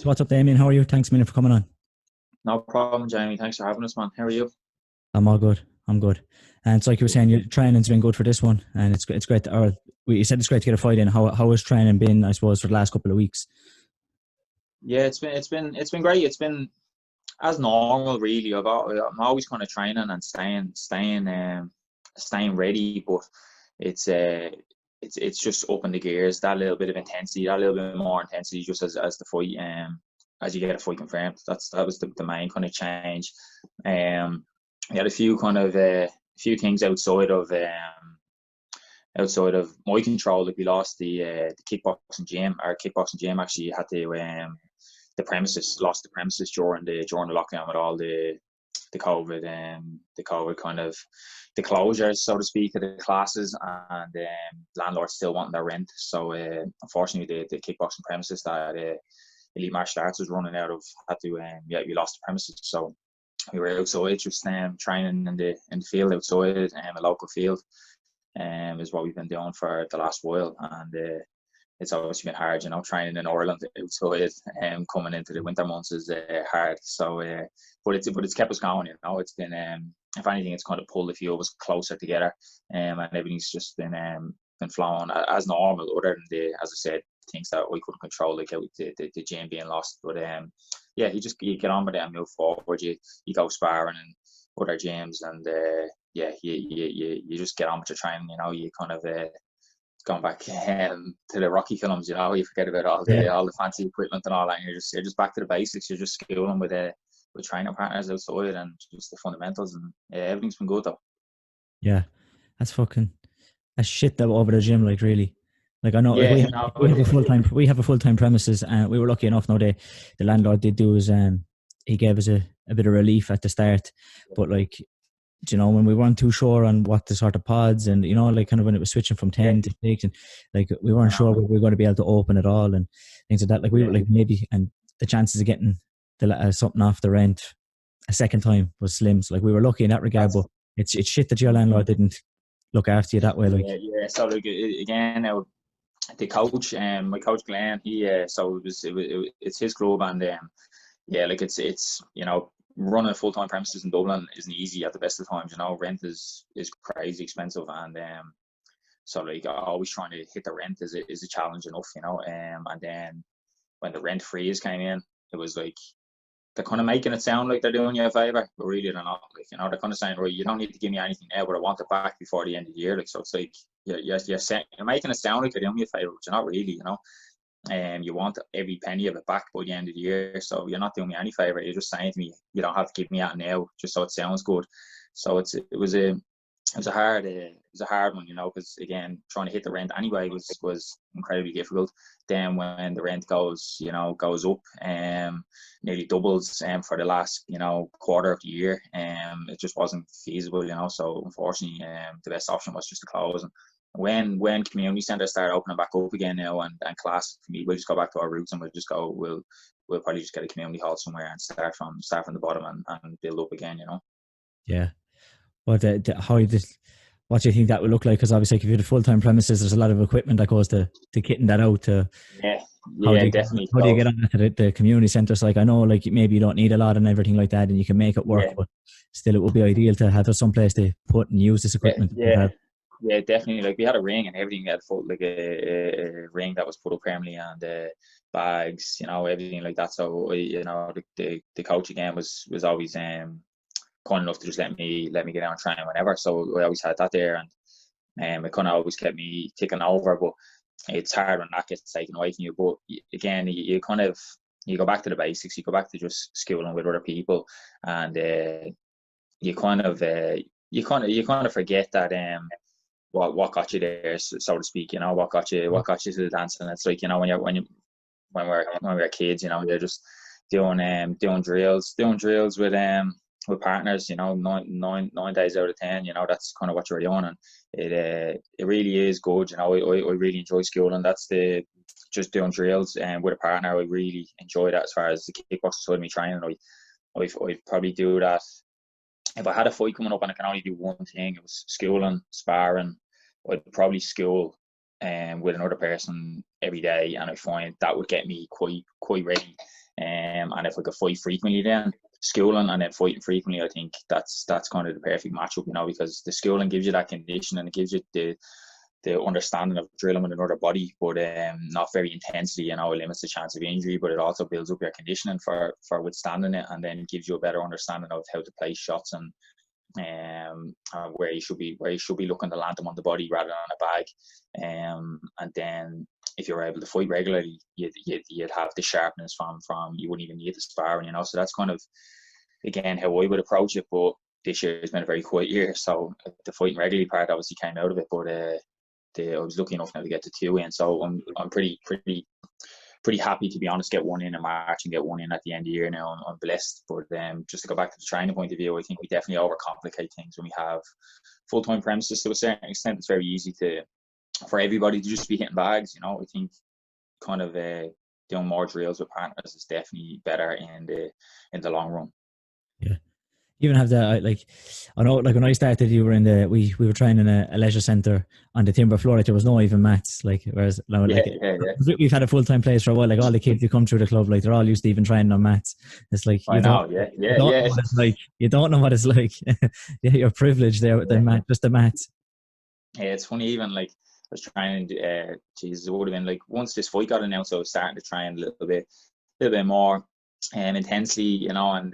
What's up, Damian? How are you? Thanks a million for coming on. No problem, Jamie. Thanks for having us, man. How are you? I'm all good. I'm good. And it's like you were saying, your training's been good for this one, and it's great. You said it's great to get a fight in. How has training been? I suppose for the last couple of weeks. Yeah, it's been great. It's been as normal, really. I'm always kind of training and staying ready, but it's uh it's just up in the gears. That little bit of intensity, that little bit more intensity, just as the fight as you get a fight confirmed. That was the main kind of change. We had a few few things outside of my control. Like we lost the kickboxing gym. Our kickboxing gym actually had lost the premises during the lockdown with all the COVID kind of the closures, so to speak, of the classes, and landlords still wanting their rent. So unfortunately, the kickboxing premises that Elite Martial Arts was running out of had to we lost the premises. So we were outside just training in the field outside, a local field, is what we've been doing for the last while. And it's obviously been hard, training in Ireland outside, coming into the winter months is hard. So, but it's kept us going. It's been, if anything, it's kind of pulled a few of us closer together, and everything's just been flowing as normal. Other than as I said, things that we couldn't control, like the gym being lost. But yeah, you get on with it and move forward. You go sparring and other gyms, and yeah, you just get on with your training. You kind of going back to the Rocky films. You forget about Yeah, all the fancy equipment and all that. And you're just back to the basics. You're just schooling with training partners outside and just the fundamentals. And yeah, everything's been good though. yeah. That's fucking that's shit that over the gym. Like really, like I know like Yeah, no, we have a full time premises, and we were lucky enough. Now the landlord did do is he gave us a bit of relief at the start, but like when we weren't too sure on what the sort of pods and, like kind of when it was switching from yeah, 10 to 6 and like we I weren't sure know. we were going to be able to open it all and things like that. Like we Yeah, were like maybe, and the chances of getting something off the rent a second time was slim. So like we were lucky in that regard, that's but it's shit that your landlord didn't look after you that way. Like, yeah. So like again, now the coach, my coach Glenn, he so it's his club, and yeah, like it's running a full time premises in Dublin isn't easy at the best of times. Rent is crazy expensive, and so like always trying to hit the rent is a challenge enough. And then when the rent freeze came in, it was like they're kind of making it sound like they're doing you a favor, but really they're not. Like, they're kind of saying, right, you don't need to give me anything now, but I want it back before the end of the year. Like, so it's like you're making it sound like you're doing me a favor, but you're not really. And you want every penny of it back by the end of the year. So you're not doing me any favor. You're just saying to me, you don't have to give me out now, just so it sounds good. So it was a hard one, because again, trying to hit the rent anyway was incredibly difficult. Then when the rent goes up, nearly doubles, for the last quarter of the year, it just wasn't feasible. So unfortunately, the best option was just to close. And when community centres start opening back up again now, and class, we'll just go back to our roots, and we'll probably just get a community hall somewhere and start from the bottom, and build up again. yeah. But how you just, what do you think that would look like? Because obviously, if you had full time premises, there's a lot of equipment that goes to kitting that out. To Yeah, how do yeah, you definitely. how do you So get on to the community centres? Like I know, like maybe you don't need a lot and everything like that, and you can make it work. yeah, But still, it would be ideal to have some place to put and use this yeah, equipment that you yeah, have. yeah, definitely. Like we had a ring and everything. We had like a ring that was put up permanently, and bags, everything like that. So the coach again was always kind enough to just let me get down and train whenever. So I always had that there, and it kind of always kept me ticking over. But it's hard when that gets taken away from you. But again, you kind of you go back to the basics. You go back to just schooling with other people, and you kind of you kind of forget that what got you there, so to speak. What got you to the dance. And it's like when we're kids, they're just doing drills with partners, 9 days out of 10. That's kind of what you're doing, and it really is good. I really enjoy school, and that's the just doing drills and with a partner. I really enjoy that. As far as the kickboxing side of me training, I'd probably do that if I had a fight coming up and I can only do one thing. It was schooling, sparring. I'd probably school with another person every day, and I find that would get me quite ready. And if I could fight frequently, then schooling and then fighting frequently, I think that's kind of the perfect matchup, because the schooling gives you that condition and it gives you the understanding of drilling with another body, but not very intensely. It limits the chance of injury, but it also builds up your conditioning for withstanding it, and then it gives you a better understanding of how to place shots and where you should be looking to land them on the body rather than on a bag. And then if you're able to fight regularly, you'd have the sharpness from you wouldn't even need the sparring, So that's kind of, again, how I would approach it. But this year has been a very quiet year, so the fighting regularly part obviously came out of it. But I was lucky enough now to get to 2 in, so I'm pretty happy, to be honest. Get 1 in March and get 1 in at the end of the year now. I'm blessed. But just to go back to the training point of view, I think we definitely overcomplicate things when we have full-time premises. To a certain extent, it's very easy for everybody to just be hitting bags. I think kind of doing more drills with partners is definitely better in the long run. Yeah. You even have the I know, like when I started, you were in we were training in a leisure centre on the timber floor. Like there was no even mats. Whereas now, we've had a full-time place for a while. Like all the kids who come through the club, like they're all used to even training on mats. It's like you don't know what it's like. You don't know what it's like. Yeah, you're privileged there with just the mats. Yeah, it's funny. Even like I was trying. Jesus, it would have been like once this fight got announced, I was starting to train a little bit more intensely, and.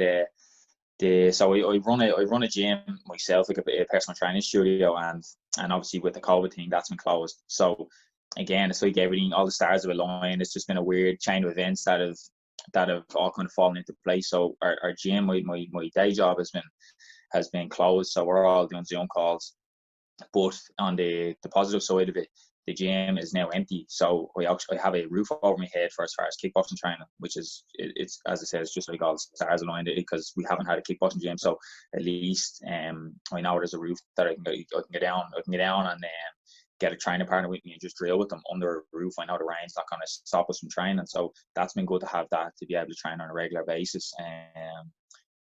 So I run a gym myself, like a personal training studio, and obviously with the COVID thing, that's been closed. So again, it's like everything, all the stars have aligned. It's just been a weird chain of events that have all kind of fallen into place. So our gym, my day job has been closed. So we're all doing Zoom calls. But on the positive side of it, the gym is now empty. So I have a roof over my head for as far as kickboxing training, which is, it's as I said, it's just like all the stars aligned, because we haven't had a kickboxing gym. So at least I know there's a roof that I can get down and get a training partner with me and just drill with them under a roof. I know the rain's not going to stop us from training. So that's been good to have that, to be able to train on a regular basis.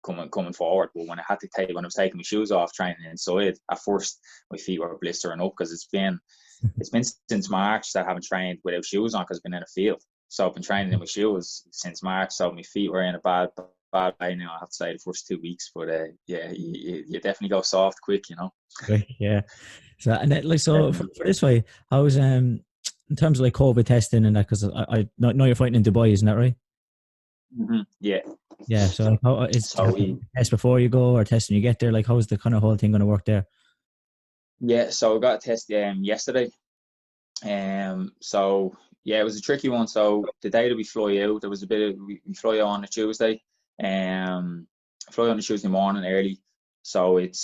Coming forward. But when I was taking my shoes off training inside, at first my feet were blistering up, because it's been since March that I haven't trained without shoes on, because I've been in a field. So I've been training in my shoes since March. So my feet were in a bad way now, I have to say, the first 2 weeks. But you definitely go soft quick, Yeah. So and then, for this way, how's in terms of like COVID testing and that? Because I know you're fighting in Dubai, isn't that right? Mm-hmm. Yeah. Yeah. So how is test before you go or test when you get there? Like how's the kind of whole thing going to work there? Yeah. So I got a test yesterday. So yeah, it was a tricky one. So the day that we fly out, there was a bit of we fly out on a Tuesday, fly on a Tuesday morning early. So it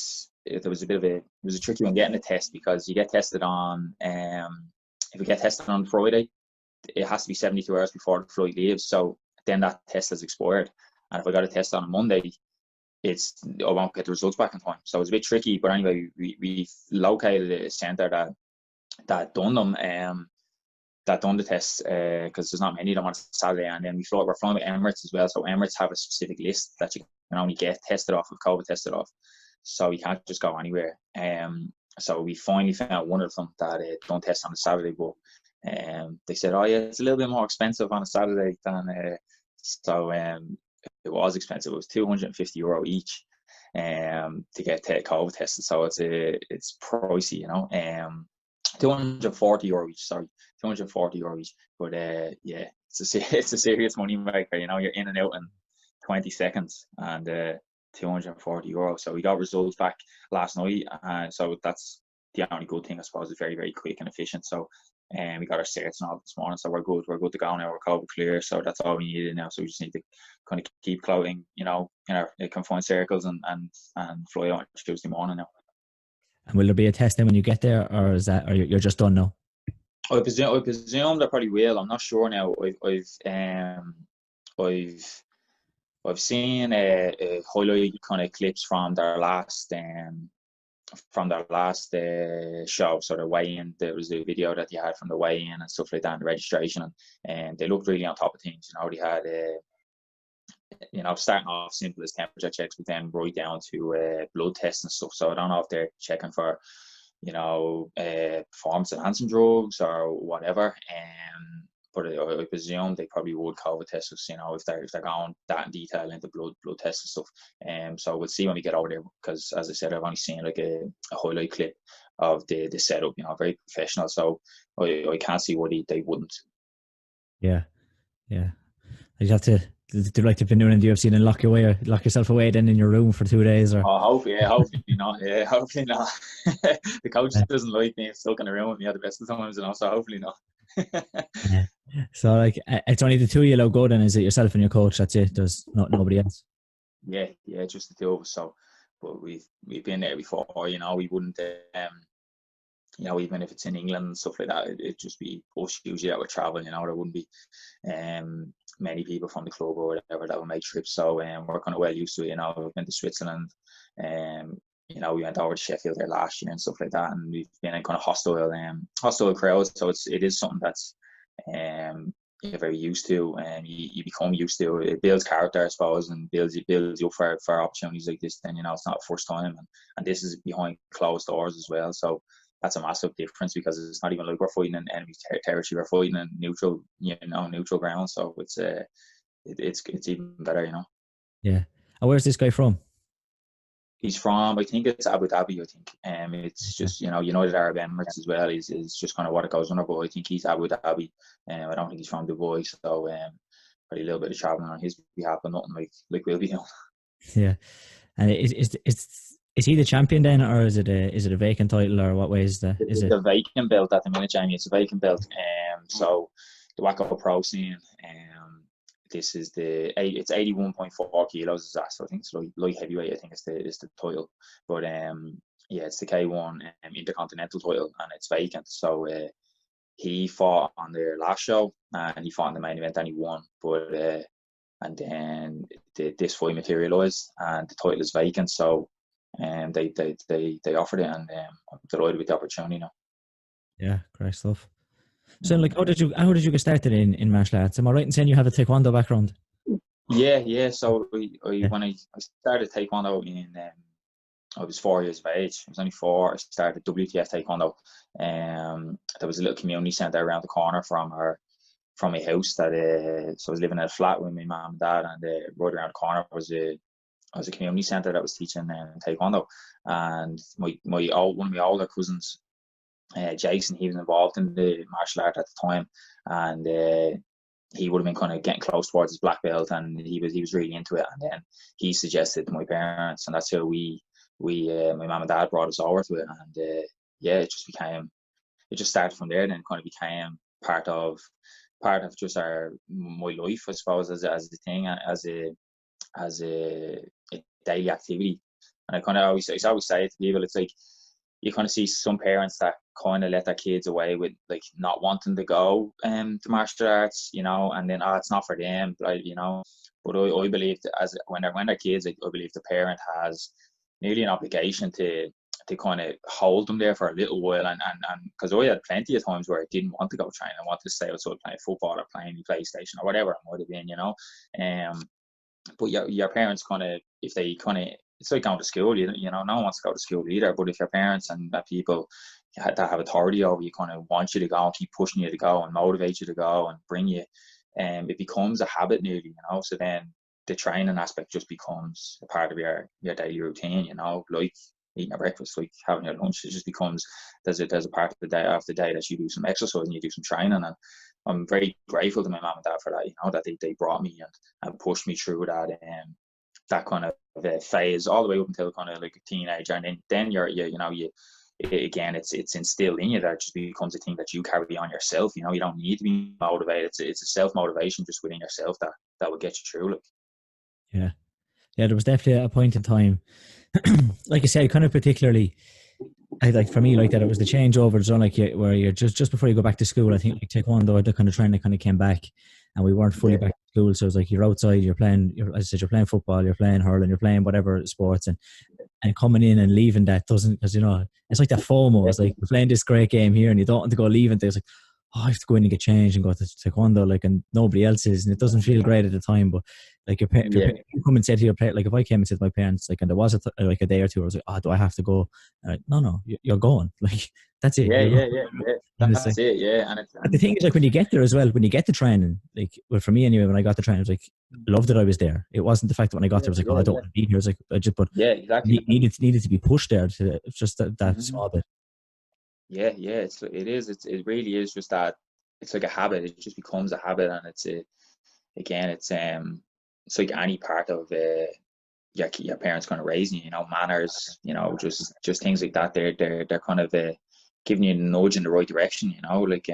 was a tricky one getting a test, because you get tested on if we get tested on Friday, it has to be 72 hours before the flight leaves. So then that test has expired, and if I got a test on a Monday, I won't get the results back in time. So it's a bit tricky. But anyway, we located a centre that done them. That done the tests, because there's not many of them on Saturday. And then we're flying with Emirates as well. So Emirates have a specific list that you can only get tested off, with COVID tested off. So you can't just go anywhere. So we finally found one of them that don't test on a Saturday. But they said, oh yeah, it's a little bit more expensive on a Saturday than it was expensive. It was €250 each to get COVID tested. So it's pricey, €240 each. Sorry, €240 each. But yeah, it's a serious money maker. You're in and out in 20 seconds, and €240. So we got results back last night, so that's the only good thing, I suppose. It's very, very quick and efficient. So we got our certs and all this morning, so we're good to go now. We're COVID clear, so that's all we needed now. So we just need to kind of keep floating, in our confined circles, and fly out Tuesday morning now. And will there be a test then when you get there, or you're just done now? I presume there probably will. I'm not sure now. I've seen highlight kind of clips from their last show. So the weigh-in, there was a video that they had from the weigh-in and stuff like that, and the registration, and they looked really on top of things. They had starting off simple as temperature checks, but then right down to blood tests and stuff. So I don't know if they're checking for performance enhancing drugs or whatever. But I presume they probably would COVID test us, if they're going that in detail into blood tests and stuff. So we'll see when we get over there, because as I said, I've only seen like a highlight clip of the setup, very professional. So I can't see what they wouldn't. Yeah. You have to do like they've been doing in the UFC and lock yourself away then in your room for 2 days, or hopefully not. Yeah, hopefully not. The coach doesn't like being stuck in a room with me at the best of times, so hopefully not. Yeah. So like it's only the two of you go then, is it yourself and your coach? That's it. There's nobody else. Yeah, just the two of us. So, but we've been there before. We wouldn't. Even if it's in England and stuff like that, it'd just be us usually that would travel. There wouldn't be many people from the club or whatever that would make trips. So we're kind of well used to it. We went to Switzerland. We went over to Sheffield there last year and stuff like that, and we've been in kind of hostile crowds. So it is something that's you're very used to, and you become used to. It builds character, I suppose, and builds you up for opportunities like this. Then it's not the first time, and this is behind closed doors as well. So that's a massive difference, because it's not even like we're fighting in enemy territory. We're fighting in neutral ground. So it's even better, Yeah. And where's this guy from? He's from, I think it's Abu Dhabi. I think it's just United Arab Emirates as well. Is just kind of what it goes under. But I think he's Abu Dhabi. I don't think he's from Dubai. So probably a little bit of traveling on his behalf, but nothing like we'll be doing. Yeah. And is he the champion then, or is it a vacant title, or what way is it? It's a vacant belt at the minute, Jamie. It's a vacant belt. So the Waco Pro scene. This is it's 81.4 kilos is that. So I think it's light heavyweight. I think is the title. But it's the K1 Intercontinental title, and it's vacant. So he fought on their last show, and he fought in the main event, and he won. But and then this fight materialised, and the title is vacant. So they offered it, and I'm delighted with the opportunity now. Yeah, great stuff. So like, how did you get started in martial arts? Am I right in saying you have a taekwondo background? Yeah. So when I started taekwondo I was 4 years of age. I was only 4. I started WTF taekwondo. There was a little community centre around the corner from my house. So I was living in a flat with my mum and dad, and right around the corner was a community centre that was teaching taekwondo. And one of my older cousins, Jason, he was involved in the martial art at the time, and he would have been kind of getting close towards his black belt, and he was really into it. And then he suggested to my parents, and that's how my mum and dad brought us over to it. And it just started from there. Then it kind of became part of just my life, I suppose, as a thing, as a daily activity. And I always say it to people, it's like, you kind of see some parents that kind of let their kids away with like not wanting to go to martial arts, and then it's not for them, but I believe that when they're kids, I believe the parent has nearly an obligation to kind of hold them there for a little while, and because I had plenty of times where I didn't want to go train. I wanted to stay outside playing football or playing the PlayStation or whatever it might have been, but your parents kind of, if they kind of, it's like going to school, no one wants to go to school either, but if your parents and people that have authority over you kind of want you to go and keep pushing you to go and motivate you to go and bring you, it becomes a habit nearly, so then the training aspect just becomes a part of your daily routine, like eating your breakfast, like having your lunch. It just becomes, there's a part of the day that you do some exercise and you do some training. And I'm very grateful to my mum and dad for that, that they brought me and pushed me through that kind of phase all the way up until kind of like a teenager. And then again, it's instilled in you that it just becomes a thing that you carry on yourself. You don't need to be motivated. It's a self-motivation just within yourself that will get you through. Yeah, there was definitely a point in time, like I said, kind of particularly, for me, like that, it was the changeover zone, like where you're just before you go back to school. I think like taekwondo, the kind of trend that kind of came back, and we weren't fully back to school. So it's like you're outside, you're playing, as I said, you're playing football, you're playing hurling, you're playing whatever sports, and coming in and leaving that doesn't, because it's like that FOMO. It's like you're playing this great game here, and you don't want to go leaving. It's like, oh, I have to go in and get changed and go to taekwondo, like, and nobody else is, and it doesn't feel great at the time. But like, if Yeah, you come and say to your parents, like, if I came and said to my parents, like, and there was like a day or two, I was like, oh, do I have to go? And like, no, you're going. Like, that's it. yeah, You're yeah, going. yeah, yeah. And it's like, That's it. Yeah, and it's but the thing is, like, when you get there as well, when you get the training, like, well, for me anyway, when I got the training, I was like, I loved that I was there. It wasn't the fact that when I got there, I was like, oh, yeah, I don't yeah, want to be here. I was like, I just, but yeah, exactly. needed to be pushed there to, it's just that Hmm. small bit. Yeah, yeah. It really is just that. It's like a habit. It just becomes a habit, and again, it's like any part of your parents kind of raising you, manners, just things like that. They're kind of giving you a nudge in the right direction, like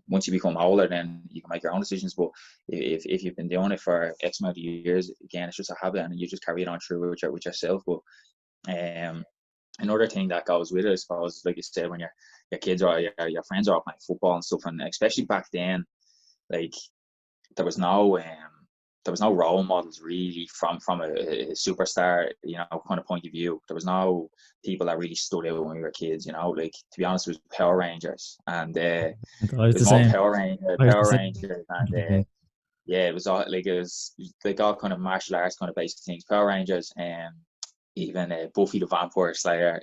once you become older, then you can make your own decisions. But if you've been doing it for X amount of years, again, it's just a habit, and you just carry it on through with yourself. But um, another thing that goes with it, I suppose, like you said, when your kids or your friends are playing football and stuff, and especially back then, like there was no role models really from a superstar, kind of point of view. There was no people that really stood out when we were kids, like, to be honest, it was Power Rangers, and it And I was was the more same. I was the Power same. Rangers, and 100%. yeah, it was like all kind of martial arts kind of basic things. Power Rangers, and even Buffy the Vampire Slayer.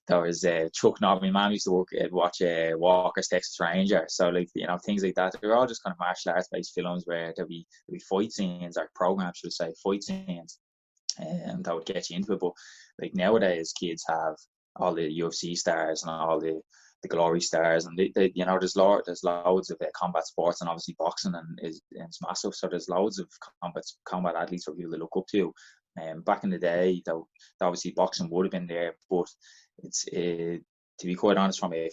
There was Chuck Norris. My mom used to watch Walker's Texas Ranger. So, like, things like that. They were all just kind of martial arts based films where there'd be fight scenes, or programs, should I say, fight scenes, and that would get you into it. But like nowadays, kids have all the UFC stars and all the glory stars, and there's loads of combat sports, and obviously boxing is massive. So there's loads of combat athletes for people to look up to. Back in the day, though, obviously boxing would have been there, but it's to be quite honest, from a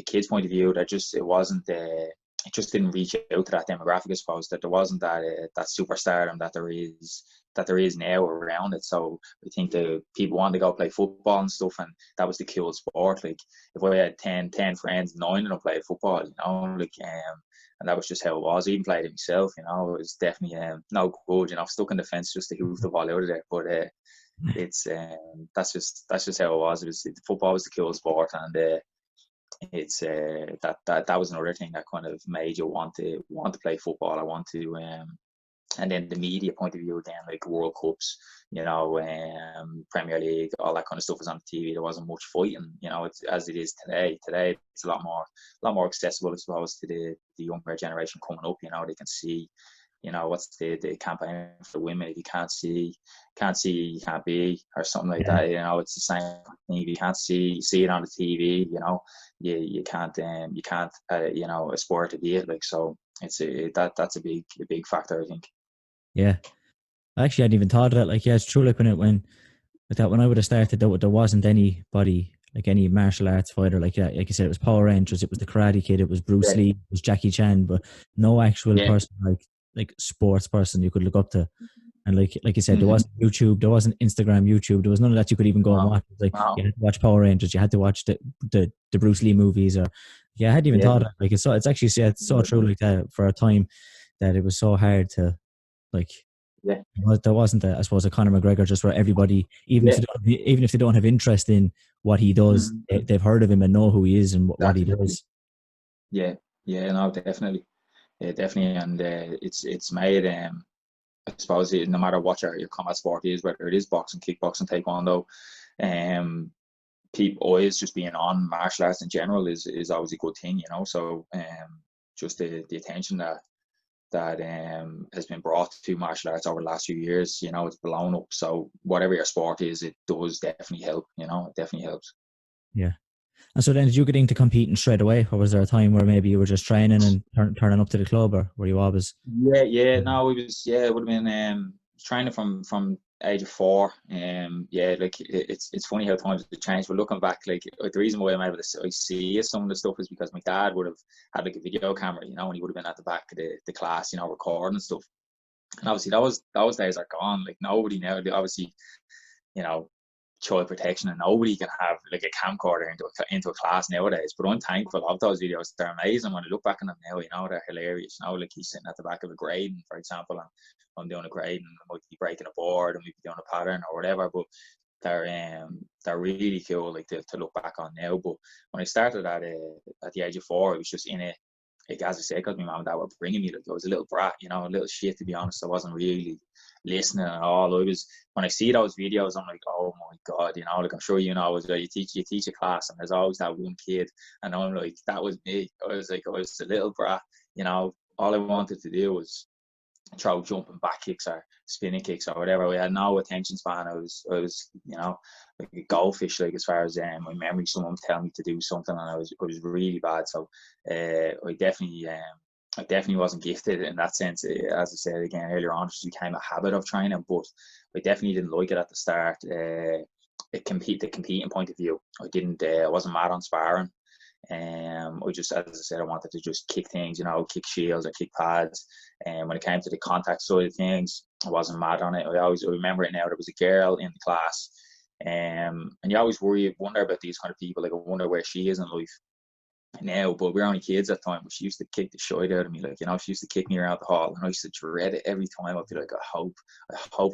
kid's point of view, it wasn't. It just didn't reach out to that demographic, I suppose. That there wasn't that superstardom that there is now around it. So I think the people wanted to go play football and stuff, and that was the cool sport. Like, if I had 10 friends, 9 of them played football, like, and that was just how it was. I even played it myself, it was definitely no good, stuck in the fence just to hoof the ball out of there. But it's that's just how it was. Football was the cool sport, and it's that was another thing that kind of made you want to play football. I want to and then the media point of view again, like World Cups, Premier League, all that kind of stuff was on the TV. There wasn't much fighting, it's as it is today. Today it's a lot more accessible, I suppose, to the younger generation coming up. They can see, what's the campaign for women. If you can't see, you can't be, or something like Yeah. that. It's the same thing. If you can't see it on the TV, you can't aspire to be it. Like, so that's a big factor, I think. Yeah. I actually hadn't even thought of that. Like, yeah, it's true. Like, when I would have started, there wasn't anybody, like any martial arts fighter, like like you said, it was Power Rangers, it was the Karate Kid, it was Bruce Yeah, Lee, it was Jackie Chan, but no actual yeah. person, like sports person you could look up to. And like you said, there Mm-hmm. wasn't YouTube, there wasn't Instagram, YouTube, there was none of that you could even go and No, watch. It was like no. you had to watch Power Rangers, you had to watch the Bruce Lee movies, or yeah, I hadn't even Yeah, thought of it. Like, it's actually, yeah, it's so true, like that, for a time that it was so hard to, like, yeah, there wasn't I suppose, a Conor McGregor, just where everybody, yeah. even if they don't have interest in what he does, Mm-hmm. they've heard of him and know who he is and what That's he exactly. does. Yeah, yeah. No, definitely. Yeah, definitely. And it's made. I suppose no matter what your combat sport is, whether it is boxing, kickboxing, taekwondo, um, people always just being on martial arts in general is always a good thing. So just the attention that has been brought to martial arts over the last few years, it's blown up. So whatever your sport is, it does definitely help. It definitely helps. Yeah. And so then, did you get into competing straight away, or was there a time where maybe you were just training and turning up to the club, or were you always? Yeah, yeah. No, it would have been training from age of 4. Yeah, like it's funny how times have changed. But looking back, like the reason why I'm able to see some of the stuff is because my dad would have had like a video camera, and he would have been at the back of the class, recording and stuff. And obviously those days are gone. Like, nobody now, obviously, you know, child protection, and nobody can have like a camcorder into a class nowadays. But I'm thankful of those videos. They're amazing when I look back on them now. They're hilarious. Like, he's sitting at the back of a grading, for example, and I'm doing a grade, and I might be breaking a board, and we'd be doing a pattern or whatever. But they're really cool, like to look back on now. But when I started at the age of 4, it was just in it. Like, as I said, because my mum and dad were bringing me, like, I was a little brat, you know, a little shit, to be honest. I wasn't really listening at all. When I see those videos, I'm like, oh my God, you know, like, I'm sure you know, as well, you teach a class, and there's always that one kid, and I'm like, that was me. I was a little brat, you know. All I wanted to do was throw jumping back kicks or spinning kicks or whatever. We had no attention span. I was, you know, like a goldfish, like, as far as my memory. Someone would tell me to do something, and I was really bad. So I definitely wasn't gifted in that sense. As I said again earlier on, it just became a habit of training, but I definitely didn't like it at the start. The competing point of view, I wasn't mad on sparring. I just, as I said, I wanted to just kick things, you know, kick shields or kick pads. And when it came to the contact side of things, I wasn't mad on it. I remember it now. There was a girl in the class, and you always wonder about these kind of people. Like, I wonder where she is in life now. But we were only kids at the time. But she used to kick the shit out of me, like, you know. She used to kick me around the hall, and I used to dread it every time. I'd be like, I hope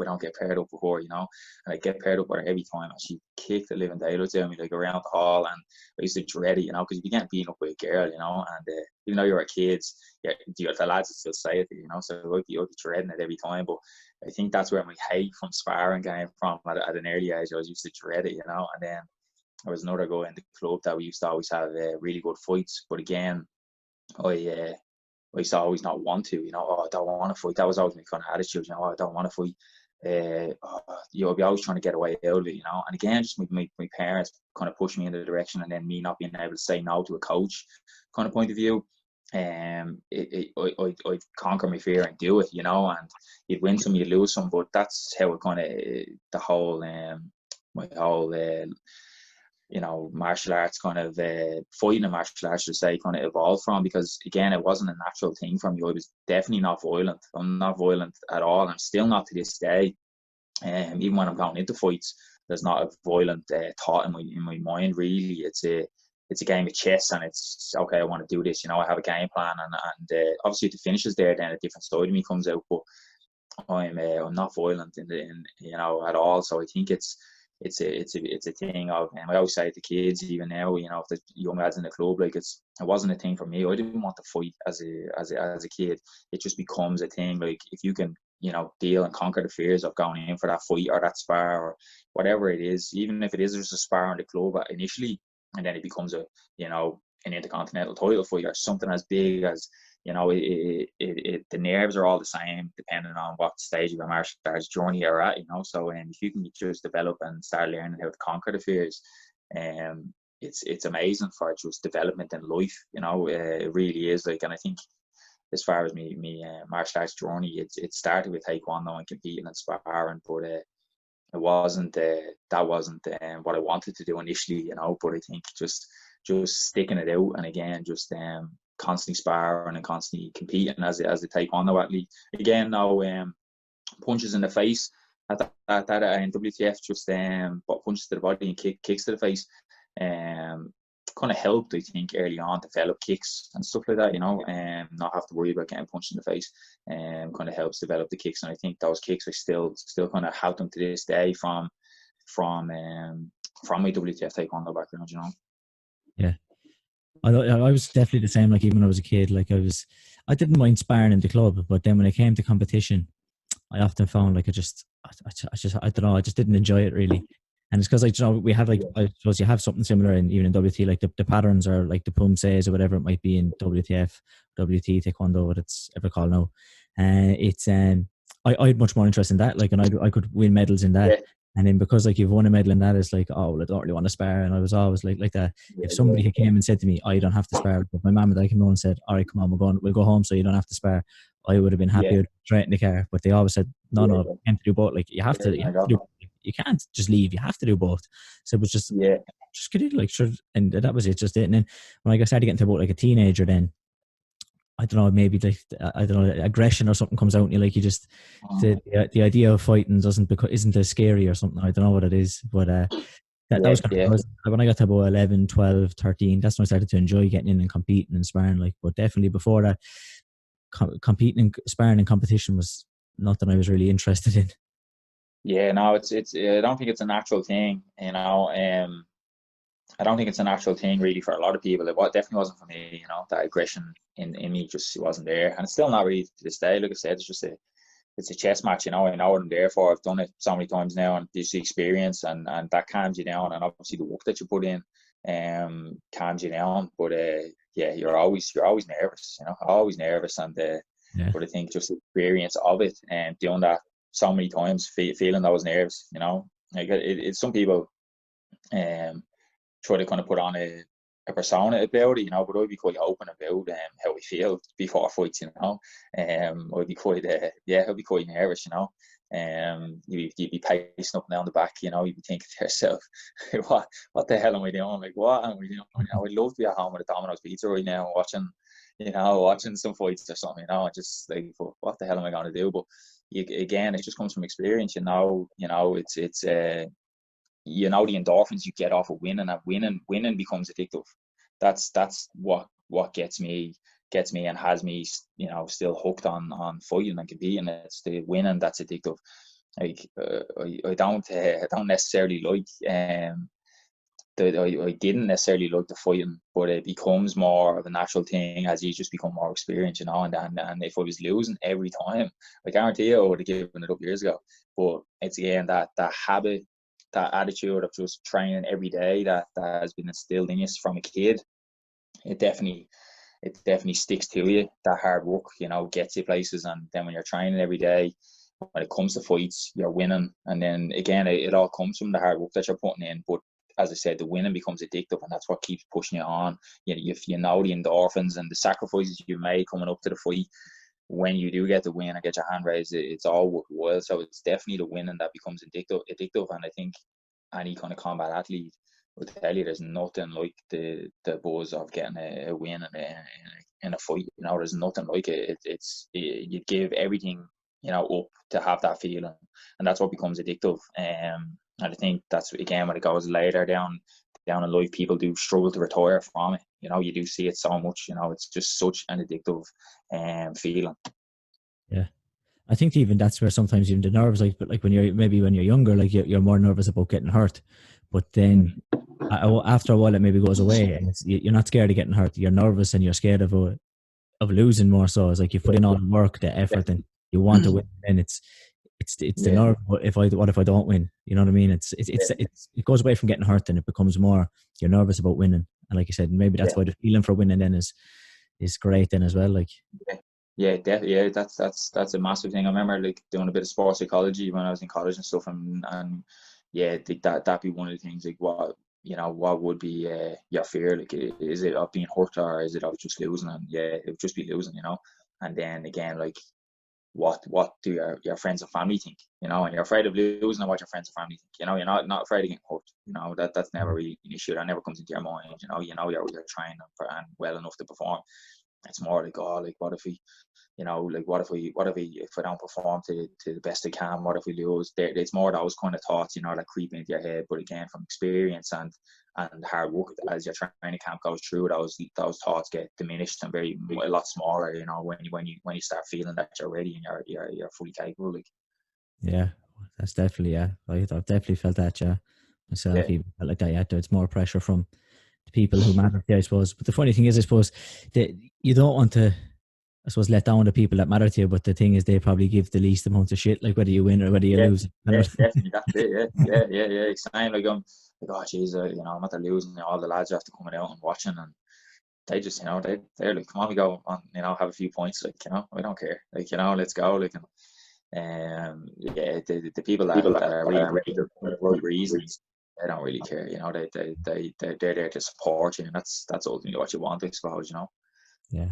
I don't get paired up with her, you know. And I get paired up with her every time, and she kicked the living daylights out of me, like, around the hall. And I used to dread it, you know, because you began beating up with a girl, you know. And even though you were kids, yeah, the lads would still say it, you know. So I'd be dreading it every time. But I think that's where my hate from sparring came from at an early age. I was used to dread it, you know. And then there was another guy in the club that we used to always have really good fights. But again, I used to always not want to, you know. Oh, I don't want to fight. That was always my kind of attitude, you know. Oh, I don't want to fight. You'll be always trying to get away out of it, you know. And again, just my parents kind of pushed me in the direction, and then me not being able to say no to a coach kind of point of view. I'd conquer my fear and do it, you know. And you'd win some, you'd lose some, but that's how it kind of the whole my whole you know, martial arts kind of fighting and martial arts, to say, kind of evolved from, because again, it wasn't a natural thing for me. I was definitely not violent. I'm not violent at all. I'm still not to this day. Even when I'm going into fights, there's not a violent thought in my mind. Really, it's a game of chess, and it's okay. I want to do this. You know, I have a game plan, and obviously, if the finish is there, then a different side of me comes out. But I'm not violent in you know, at all. So I think it's a thing of, and I always say to kids, even now, you know, if the young lads in the club, like, it wasn't a thing for me. I didn't want to fight as a kid. It just becomes a thing. Like, if you can, you know, deal and conquer the fears of going in for that fight or that spar or whatever it is, even if it is just a spar in the club initially, and then it becomes a, you know, an intercontinental title fight or something as big as, you know, the nerves are all the same depending on what stage of your martial arts journey you're at, you know. So if you can just develop and start learning how to conquer the fears, it's amazing for just development in life, you know. It really is. Like, and I think as far as me martial arts journey, it started with taekwondo and competing and sparring, but it wasn't that wasn't what I wanted to do initially, you know. But I think just sticking it out, and again, just constantly sparring and constantly competing as a taekwondo athlete. Again, no punches in the face at that in WTF, just punches to the body and kicks to the face. Kind of helped, I think, early on, develop kicks and stuff like that, you know, and not have to worry about getting punched in the face. Kind of helps develop the kicks, and I think those kicks are still kind of help them to this day from my WTF taekwondo background, you know. Yeah. I was definitely the same. Like, even when I was a kid, like, I didn't mind sparring in the club, but then when it came to competition, I often found, like, I don't know, I just didn't enjoy it really. And it's because, like, you know, we have, like, I suppose you have something similar in even in WT, like the patterns are like the pum says or whatever it might be in WTF, WT, Taekwondo, what it's ever called now. It's I had much more interest in that, like, and I could win medals in that. Yeah. And then because, like, you've won a medal in that, it's like, oh, well, I don't really want to spar. And I was always like that. If somebody had came and said to me, oh, you don't have to spar, if my mum and dad came on and said, all right, come on, we'll go home so you don't have to spar, I would have been happy straight in the car. But they always said, no, you can't do both. Like, you have to do, you can't just leave, you have to do both. So it was just get it, like, sure. And that was it, just it. And then when I started getting to about like a teenager, then I don't know, maybe like, I don't know, aggression or something comes out and you, like, you just the idea of fighting isn't as scary or something. I don't know what it is, but that was kind of, when I got to about 11, 12, 13, that's when I started to enjoy getting in and competing and sparring. Like, but definitely before that, competing and sparring and competition was nothing I was really interested in. Yeah, no, it's I don't think it's a natural thing, you know. I don't think it's a natural thing really for a lot of people. Definitely wasn't for me, you know. That aggression in me just wasn't there, and it's still not really to this day. Like I said, it's a chess match, you know. I know what I'm there for. I've done it so many times now, and this experience, and that calms you down. And obviously the work that you put in, calms you down. But yeah, you're always nervous, you know, always nervous. And Yeah. but I think just the experience of it and doing that so many times, feeling those nerves, you know, like it's some people try to kind of put on a persona about it, you know, but I'd be quite open about how we feel before fights, you know. I'd be quite, I'd be quite nervous, you know. You'd be pacing up and down the back, you know. You'd be thinking to yourself, what the hell am I doing? Like, what am I doing? You know, I'd love to be at home with a Domino's pizza right now, watching some fights or something, you know. And just like, what the hell am I going to do? But again, it just comes from experience, you know. It's you know, the endorphins you get off of winning, and winning becomes addictive. That's what gets me and has me, you know, still hooked on fighting and competing. It's the winning that's addictive. Like I don't necessarily like I didn't necessarily like the fighting, but it becomes more of a natural thing as you just become more experienced, you know. And if I was losing every time, I guarantee you I would have given it up years ago. But it's again that habit, that attitude of just training every day that has been instilled in you from a kid. It definitely sticks to you. That hard work, you know, gets you places. And then when you're training every day, when it comes to fights, you're winning. And then again, it all comes from the hard work that you're putting in. But as I said, the winning becomes addictive, and that's what keeps pushing you on. You know the endorphins and the sacrifices you made coming up to the fight. When you do get the win and get your hand raised, it's all worthwhile. So it's definitely the winning that becomes addictive. And I think any kind of combat athlete will tell you there's nothing like the buzz of getting a win in a fight. You know, there's nothing like it. You give everything, you know, up to have that feeling, and that's what becomes addictive. And I think that's again when it goes later down in life, people do struggle to retire from it. You know, you do see it so much. You know, it's just such an addictive feeling. Yeah. I think even that's where sometimes even the nerves, like, but like when you're younger, like you're more nervous about getting hurt, but then after a while it maybe goes away, and you're not scared of getting hurt. You're nervous and you're scared of losing more. So it's like you put in all the work, the effort, and you want to win, and it's the Yeah, nerve. What if I don't win? You know what I mean? It goes away from getting hurt, and it becomes more you're nervous about winning. And like you said, maybe yeah. that's why the feeling for winning then is great then as well. Like, Yeah, that's a massive thing. I remember like doing a bit of sports psychology when I was in college and stuff, and yeah, that'd be one of the things. Like, what would be your fear? Like, is it of being hurt, or is it of just losing? And yeah, it would just be losing, you know. And then again, like, what do your friends and family think? You know, and you're afraid of losing, and what your friends and family think. You know, you're not afraid of getting hurt. You know, that's never really an issue. That never comes into your mind. You know you're trying and well enough to perform. It's more like, oh, like, what if we, you know, like, if I don't perform to the best I can, what if we lose? It's more those kind of thoughts, you know, that creep into your head. But again, from experience and hard work, as your training camp goes through, those thoughts get diminished and a lot smaller. You know, when you start feeling that you're ready and you're fully capable. Like, yeah, that's definitely, yeah. I've definitely felt that, yeah, myself. yeah, Even felt like that. Yeah, there's more pressure from the people who matter to you, I suppose. But the funny thing is, I suppose that you don't want to, I suppose, let down the people that matter to you. But the thing is, they probably give the least amount of shit, like whether you win or whether you yeah, lose. yeah, definitely. That's it. Yeah. It's same. Like, like, oh, jeez, you know, I'm at the losing. All the lads have to come out and watching, and they just, you know, they're like, come on, we go on, you know, have a few points, like, you know, I don't care, like, you know, let's go, like, yeah, the people that are really for the right reasons, they don't really care, you know, they're there to support you, and that's ultimately what you want, I suppose, you know. Yeah.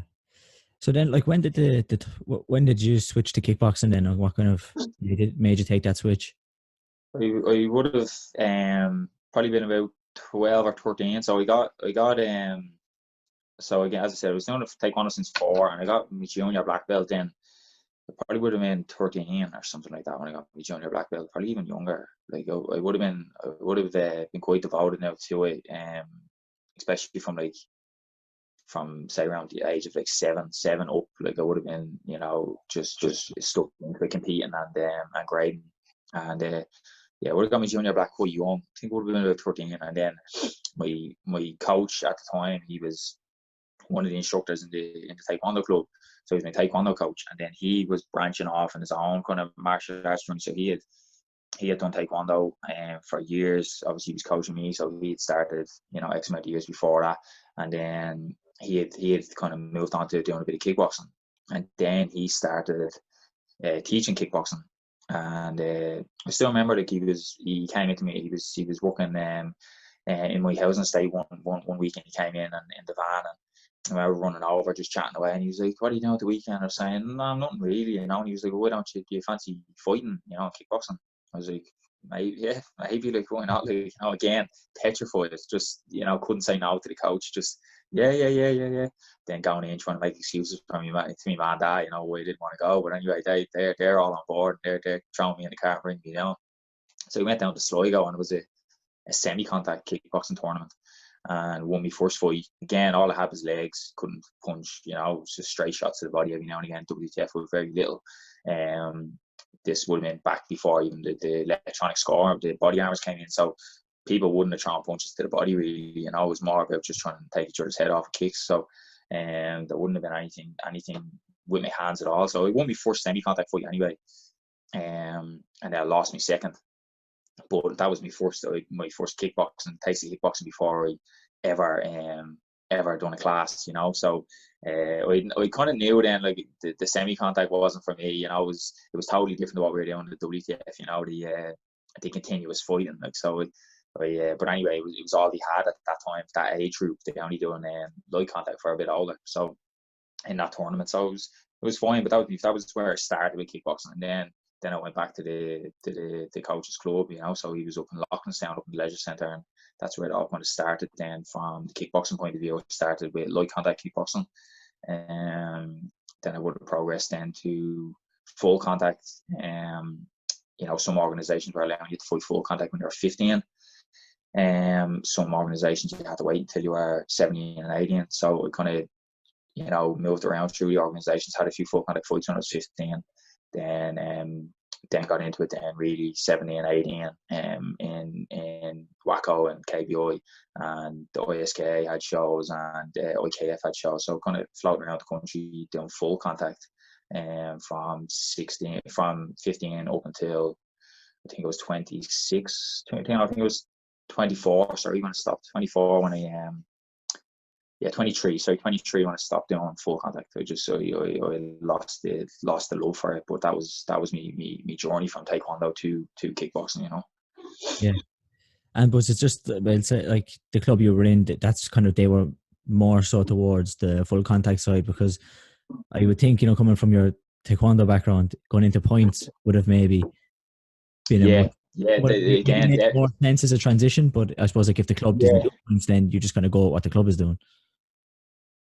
So then, like, when did when did you switch to kickboxing then, or what kind of made you take that switch? I would have probably been about 12 or 13, so I got so again, as I said, I was doing taekwondo since 4, and I got my junior black belt then. I probably would have been 13 or something like that when I got my junior black belt, probably even younger. Like, I would have been quite devoted now to it, especially from say around the age of like seven up. Like, I would have been, you know, just stuck into competing and grading. And yeah, would have got my junior black quite young. I think would have been about 13. And then my coach at the time, he was one of the instructors in the taekwondo club. So he was my taekwondo coach, and then he was branching off in his own kind of martial arts journey. So he had done taekwondo for years. Obviously, he was coaching me, so he had started, X amount of years before that, and then he had kind of moved on to doing a bit of kickboxing, and then he started teaching kickboxing. And I still remember, like, he came into me. He was working in my housing estate one weekend. He came in and in the van, and I was running over, just chatting away, and he was like, "What are you doing at the weekend?" I was saying, "No, nothing really," And he was like, "Why don't you? Do you fancy fighting? Kickboxing?" I was like, "Maybe, yeah, maybe. Like, why not?" Like, again, petrified. It's just, couldn't say no to the coach. Just, yeah. Then going in trying to make excuses for me, to me, man, dad, why I didn't want to go. But anyway, they're all on board. They're throwing me in the car, bringing me down. So we went down to Sligo, and it was a semi-contact kickboxing tournament, and won my first fight. Again, all I had was legs, couldn't punch, it was just straight shots to the body every now and again. WTF was very little. This would have been back before even the electronic score, the body armors came in, so people wouldn't have thrown punches to the body really. It was more about just trying to take each other's head off kicks. So there wouldn't have been anything with my hands at all. So it won my first semi-contact fight anyway, and then I lost my second. But that was my first taste of kickboxing before I ever done a class, So I kind of knew then, like, the semi-contact wasn't for me. It was totally different to what we were doing at the WTF. The continuous fighting, like, so. But anyway, it was all they had at that time, that age group. They only doing light contact for a bit older. So in that tournament, so it was fine. But that was where I started with kickboxing, and then I went back to the coach's club, So he was up in Loughlinstown, up in the leisure centre, and that's where it all kind of started. Then from the kickboxing point of view, I started with light contact kickboxing, and then I would have progressed then to full contact. Some organisations were allowing you to fight full contact when you were 15. Some organisations you had to wait until you were 17 and 18. So I kind of moved around through the organisations, had a few full contact fights when I was 15. Then got into it then really 17 and 18 in WACO and KBI, and the ISKA had shows, and IKF had shows. So kind of floating around the country doing full contact, from 15 up until I think it was 26. I think it was 24. Sorry, when I stopped 24 when I 23. Sorry, 23 when I stopped doing full contact. I lost the love for it. But that was me journey from taekwondo to kickboxing. Yeah. And was it just, well, say, like, the club you were in, that's kind of, they were more so towards the full contact side? Because I would think, coming from your taekwondo background, going into points would have maybe been again, made more sense as a transition. But I suppose, like, if the club doesn't do points, then you just kind of go what the club is doing.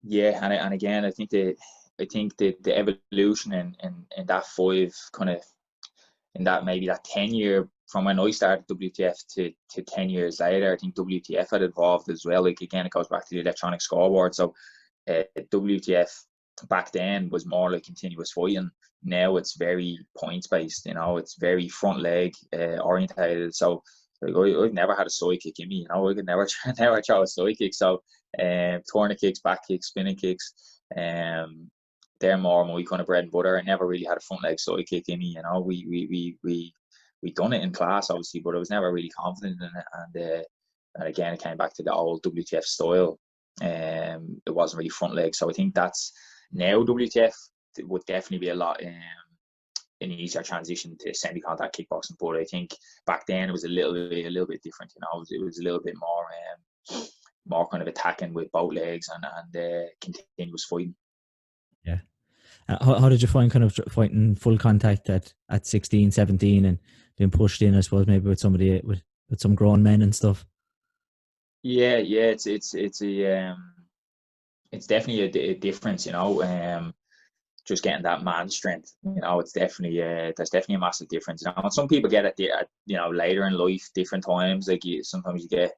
Yeah, and again, I think the evolution in that five kind of, in that maybe that 10-year from when I started WTF to 10 years later, I think WTF had evolved as well. Like, again, it goes back to the electronic scoreboard. So WTF back then was more like continuous fighting. Now it's very points based. It's very front leg orientated. So like, I've never had a side kick in me. I could never throw a side kick. So corner kicks, back kicks, spinning kicks, they're more my kind of bread and butter. I never really had a front leg side kick in me. We done it in class, obviously, but I was never really confident in it. And again, it came back to the old WTF style. It wasn't really front leg. So I think that's now WTF would definitely be a lot an easier transition to semi-contact kickboxing. But I think back then it was a little bit different. It was a little bit more kind of attacking with both legs and continuous fighting. Yeah. How did you find kind of fighting full contact at 16, 17 and being pushed in, I suppose, maybe with somebody with some grown men and stuff? Yeah, it's definitely a difference, just getting that man strength. It's definitely there's definitely a massive difference. And some people get it at later in life, different times. Like, sometimes you get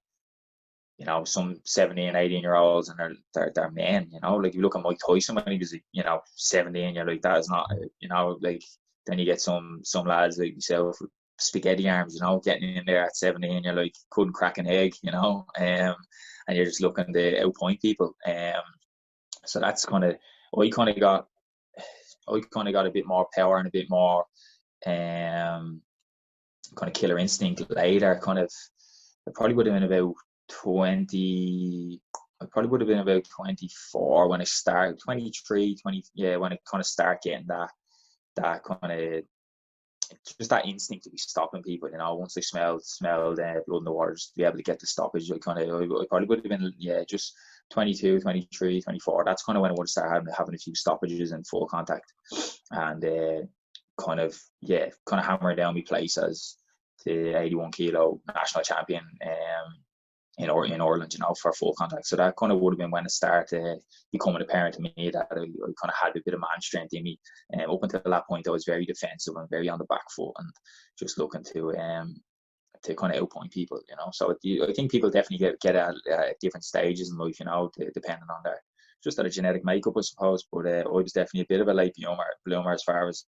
some 17 and 18-year-olds, and they're men. Like, you look at Mike Tyson when he was 17, you're like, that is not, like, then you get some lads like yourself spaghetti arms, you know, getting in there at 17, you're like, couldn't crack an egg, you know, and you're just looking to outpoint people. So that's kind of, I kind of got, a bit more power and a bit more kind of killer instinct later. Kind of, I probably would have been about 20. I probably would have been about 24 when I started, 23, 20, yeah, when I kind of start getting that kind of, just that instinct to be stopping people, you know. Once they smelled blood in the water, just to be able to get the stoppage, I probably would have been, yeah, just 22, 23, 24. That's kind of when I would start having a few stoppages in full contact, and kind of hammering down my place as the 81 kilo national champion in Ireland, you know, for full contact. So that kind of would have been when it started becoming apparent to me that I kind of had a bit of man strength in me. Up until that point, I was very defensive and very on the back foot and just looking to kind of outpoint people, you know. So I think people definitely get at different stages in life, you know, depending on their genetic makeup, I suppose. But I was definitely a bit of a late bloomer as far as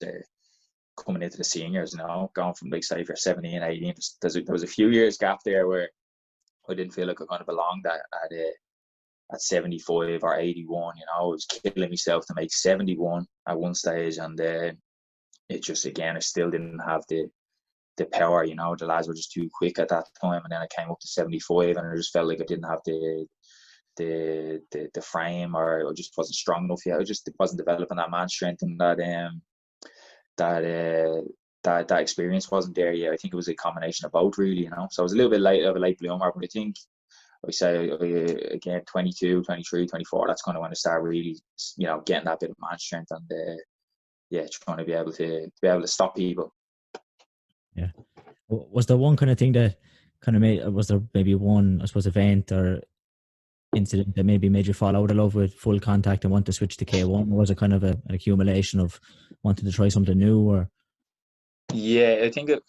coming into the seniors, you know, going from, like, say, if you're 17, 18, there was a few years gap there where I didn't feel like I kind of belonged at 75 or 81. You know, I was killing myself to make 71 at one stage, and it just, again, I still didn't have the power. You know, the lads were just too quick at that time, and then I came up to 75, and I just felt like I didn't have the frame, or I just wasn't strong enough yet. I just wasn't developing that man strength, and that experience wasn't there yet. I think it was a combination of both, really, you know. So I was a little bit late of a late bloomer, but I think, I say, again, 22, 23, 24, that's kind of when I start really, you know, getting that bit of man strength and trying to be able to stop people. Yeah. Was there one kind of thing that kind of was there maybe one, I suppose, event or incident that maybe made you fall out of love with full contact and want to switch to K1? Or was it kind of an accumulation of wanting to try something new? Or yeah, I think it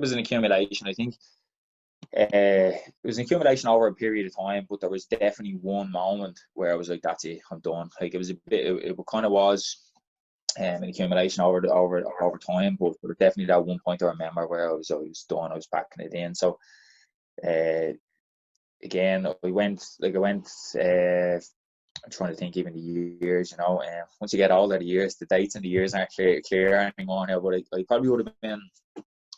was an accumulation. I think it was an accumulation over a period of time, but there was definitely one moment where I was like, that's it, I'm done. Like, it was a bit, it kind of was an accumulation over time, but definitely that one point I remember where I was done. I was backing it in. So again, I went, I'm trying to think even the years, you know, and once you get older, the dates and the years aren't clear anymore now, but I probably would have been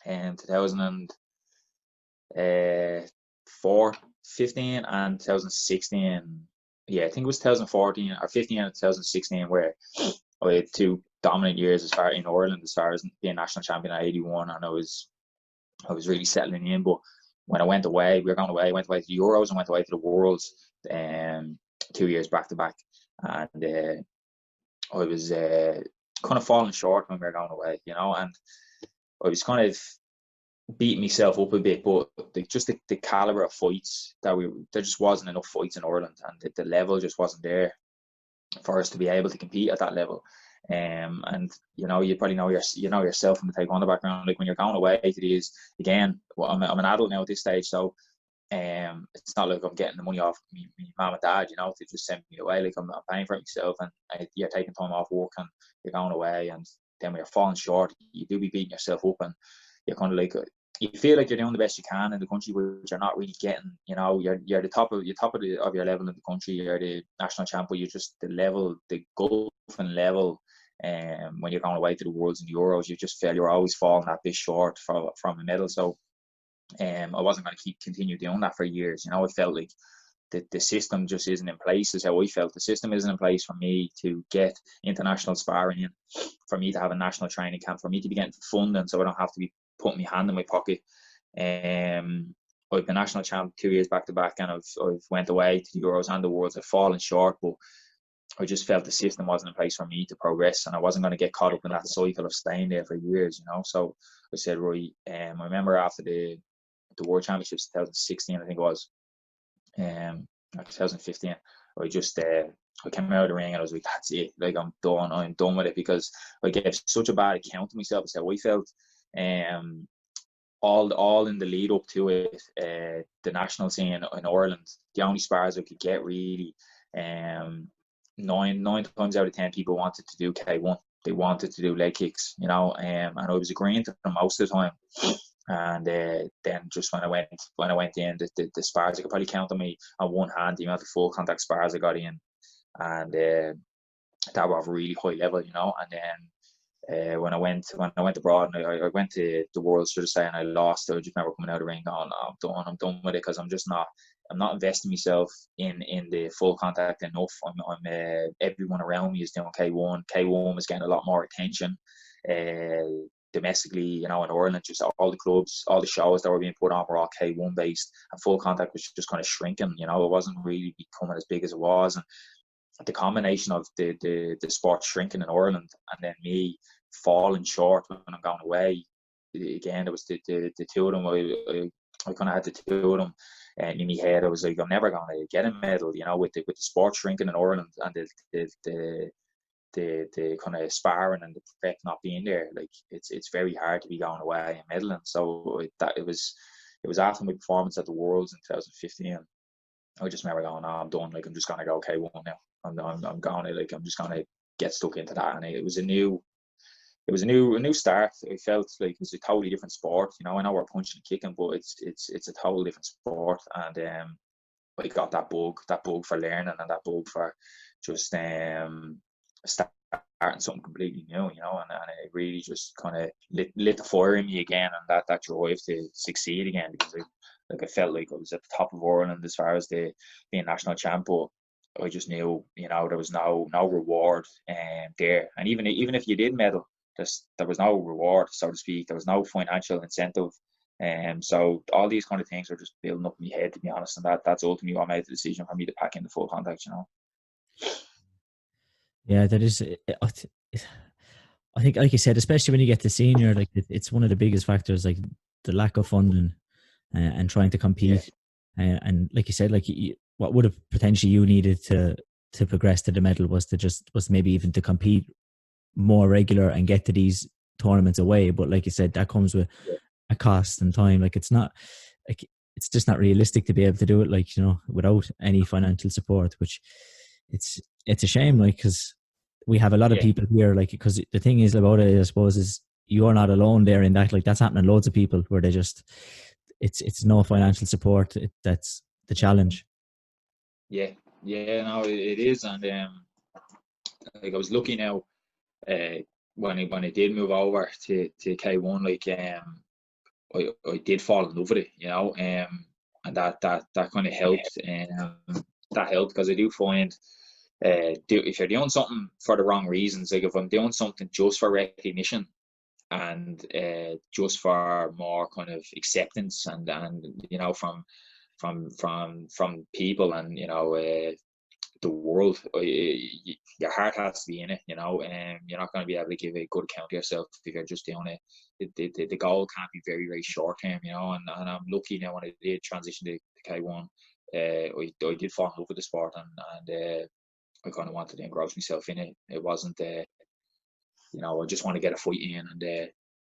in 2004, 15 and 2016. Yeah, I think it was 2014 or 15 and 2016 where I had two dominant years as far in Ireland, as far as being national champion at 81, and I was really settling in. But when I went away, I went away to the Euros and went away to the Worlds 2 years back to back, and I was kind of falling short when we were going away, you know, and I was kind of beating myself up a bit, but the caliber of fights there just wasn't enough fights in Ireland, and the level just wasn't there for us to be able to compete at that level. And you know, you probably know yourself from the taekwondo background, like when you're going away to these, again, well, I'm an adult now at this stage, so it's not like I'm getting the money off me mum and dad, you know, to just send me away. Like, I'm paying for it myself, and you're taking time off work and you're going away, and then when you're falling short, you do be beating yourself up, and you're kind of like, you feel like you're doing the best you can in the country, but you're not really getting, you know, you're the top of your level in the country, you're the national champ, but you're just the golfing level. When you're going away to the Worlds and the Euros, you just feel you're always falling that bit short from a medal. So I wasn't going to continue doing that for years. You know, I felt like the system just isn't in place, is how I felt. The system isn't in place for me to get international sparring in, for me to have a national training camp, for me to be getting funding so I don't have to be putting my hand in my pocket. I've been national champ 2 years back to back, and I've went away to the Euros and the Worlds. I've fallen short, but I just felt the system wasn't in place for me to progress, and I wasn't going to get caught up in that cycle of staying there for years, you know. So I said, right, I remember after the World Championships 2016, I think it was, 2015, I came out of the ring and I was like, that's it, like, I'm done with it, because I gave such a bad account of myself. So I felt all in the lead up to it, the national scene in Ireland, the only spars I could get really, nine times out of 10 people wanted to do K1, they wanted to do leg kicks, and I was agreeing to them most of the time. And then just when I went in, the spars, I could probably count on me on one hand the amount of full contact spars I got in, and that were of a really high level, And then when I went abroad, and I went to the Worlds for the say, and I lost. I just remember coming out of the ring going, oh, I'm done with it, because I'm not investing myself in the full contact enough. Everyone around me is doing K1. K1 was getting a lot more attention. Domestically, in Ireland, just all the clubs, all the shows that were being put on were all K1 based, and full contact was just kind of shrinking. It wasn't really becoming as big as it was, and the combination of the sport shrinking in Ireland and then me falling short when I'm going away. Again, there was the two of them. I kind of had the two of them, and in my head, I was like, I'm never going to get a medal. With the sport shrinking in Ireland and the kind of sparring and the prep not being there, like it's very hard to be going away and medaling. So it was after my performance at the Worlds in 2015. I just remember going, I'm done. Like, I'm just gonna go K1 now. I'm going to, like, I'm just gonna get stuck into that. And it was a new start. I felt like it was a totally different sport. I know we're punching and kicking, but it's a totally different sport. And I got that bug for learning, and that bug for just starting something completely new, and it really just kind of lit the fire in me again, and that drive to succeed again, because I felt like I was at the top of Ireland as far as being national champ, but I just knew, there was no reward there, and even if you did medal, there was no reward, so to speak. There was no financial incentive. So all these kind of things are just building up in my head, to be honest, and that's ultimately what made the decision for me to pack in the full contact. Yeah, that is. I think, like you said, especially when you get to senior, like it's one of the biggest factors, like the lack of funding and trying to compete. Yeah. And like you said, like what would have potentially you needed to progress to the medal was maybe even to compete more regular and get to these tournaments away. But like you said, that comes with a cost and time. Like it's just not realistic to be able to do it, like, without any financial support, which it's a shame, like, because we have a lot of people here, like, because the thing is about it, I suppose, is you're not alone there in that. Like, that's happening to loads of people where they just it's no financial support. That's the challenge. No, it is. And like, I was lucky now, when I did move over to K1, like, I did fall in love with it, and that kind of helped. That helped, because I do find, if you're doing something for the wrong reasons, like if I'm doing something just for recognition and just for more kind of acceptance and from people and the world, your heart has to be in it, and you're not going to be able to give a good account of yourself if you're just doing it. The goal can't be very, very short term, and I'm lucky now when I did transition to K1, I did fall in love with the sport, and I kind of wanted to engross myself in it. It wasn't, I just want to get a fight in and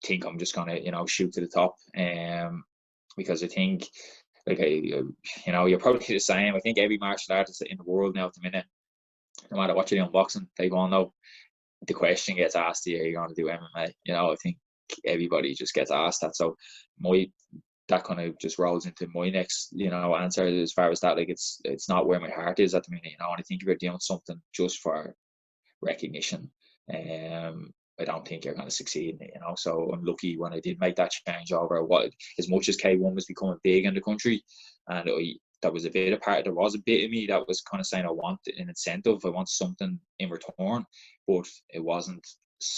think I'm just going to, shoot to the top, because I think, like, you're probably the same. I think every martial artist in the world now at the minute, no matter what you're doing boxing, they go, no, the question gets asked to you, are you going to do MMA? I think everybody just gets asked that. So that kind of just rolls into my next, answer as far as that. Like, it's not where my heart is at the minute, and I think if you're doing something just for recognition, I don't think you're going to succeed in it, So I'm lucky when I did make that change over. As much as K1 was becoming big in the country, and there was a bit of me that was kind of saying, I want an incentive, I want something in return, but it wasn't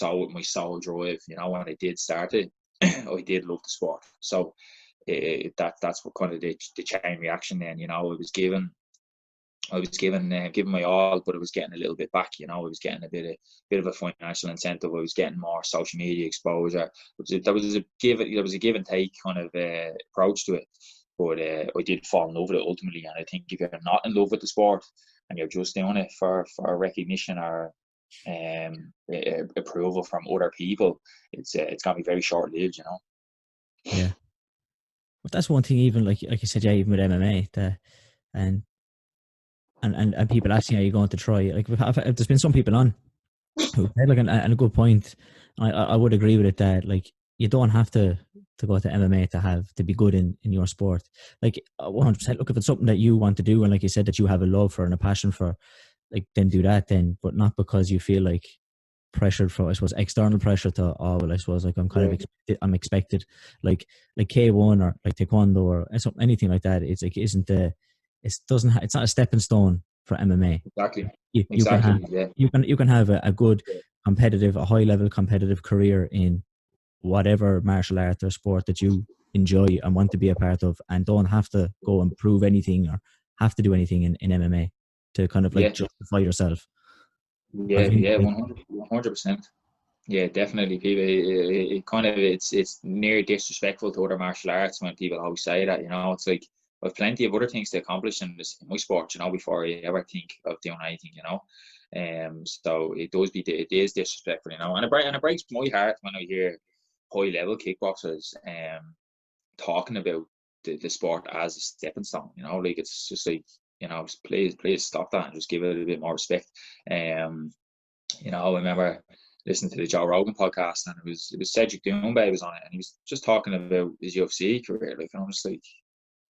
my sole drive. When I did start it, I did love the sport. So that's what kind of the chain reaction then. I was given my all, but I was getting a little bit back. I was getting a bit of a financial incentive. I was getting more social media exposure. There was a give and take kind of approach to it. But I did fall in love with it ultimately. And I think if you're not in love with the sport and you're just doing it for recognition or approval from other people, it's gonna be very short lived. Yeah, but that's one thing. Even like you said, even with MMA, and people asking, are you going to try? Like, there's been some people on Like, and a good point. I would agree with it that like you don't have to go to MMA to be good in your sport. Like 100%. Look, if it's something that you want to do, and like you said that you have a love for and a passion for, like then do that then, but not because you feel like pressured for, I suppose, external pressure to, oh well, I suppose like I'm kind of I'm expected, like K1 or like taekwondo or something, anything like that. It's like isn't the it doesn't it's not a stepping stone for MMA. Exactly. You can have Yeah. you can have a good competitive, a high level competitive career in whatever martial art or sport that you enjoy and want to be a part of, and don't have to go and prove anything or have to do anything in MMA to kind of like Yeah. justify yourself. I Yeah. think Yeah. like 100%. Yeah, definitely. People, it kind of it's near disrespectful to other martial arts when people always say that. It's like I've plenty of other things to accomplish in my sport. Before I ever think of doing anything. So it is disrespectful. And it breaks my heart when I hear high level kickboxers talking about the sport as a stepping stone. Like it's just like please stop that and just give it a bit more respect. I remember listening to the Joe Rogan podcast, and it was Cedric Doumbé was on it, and he was just talking about his UFC career. Like, and I'm just like,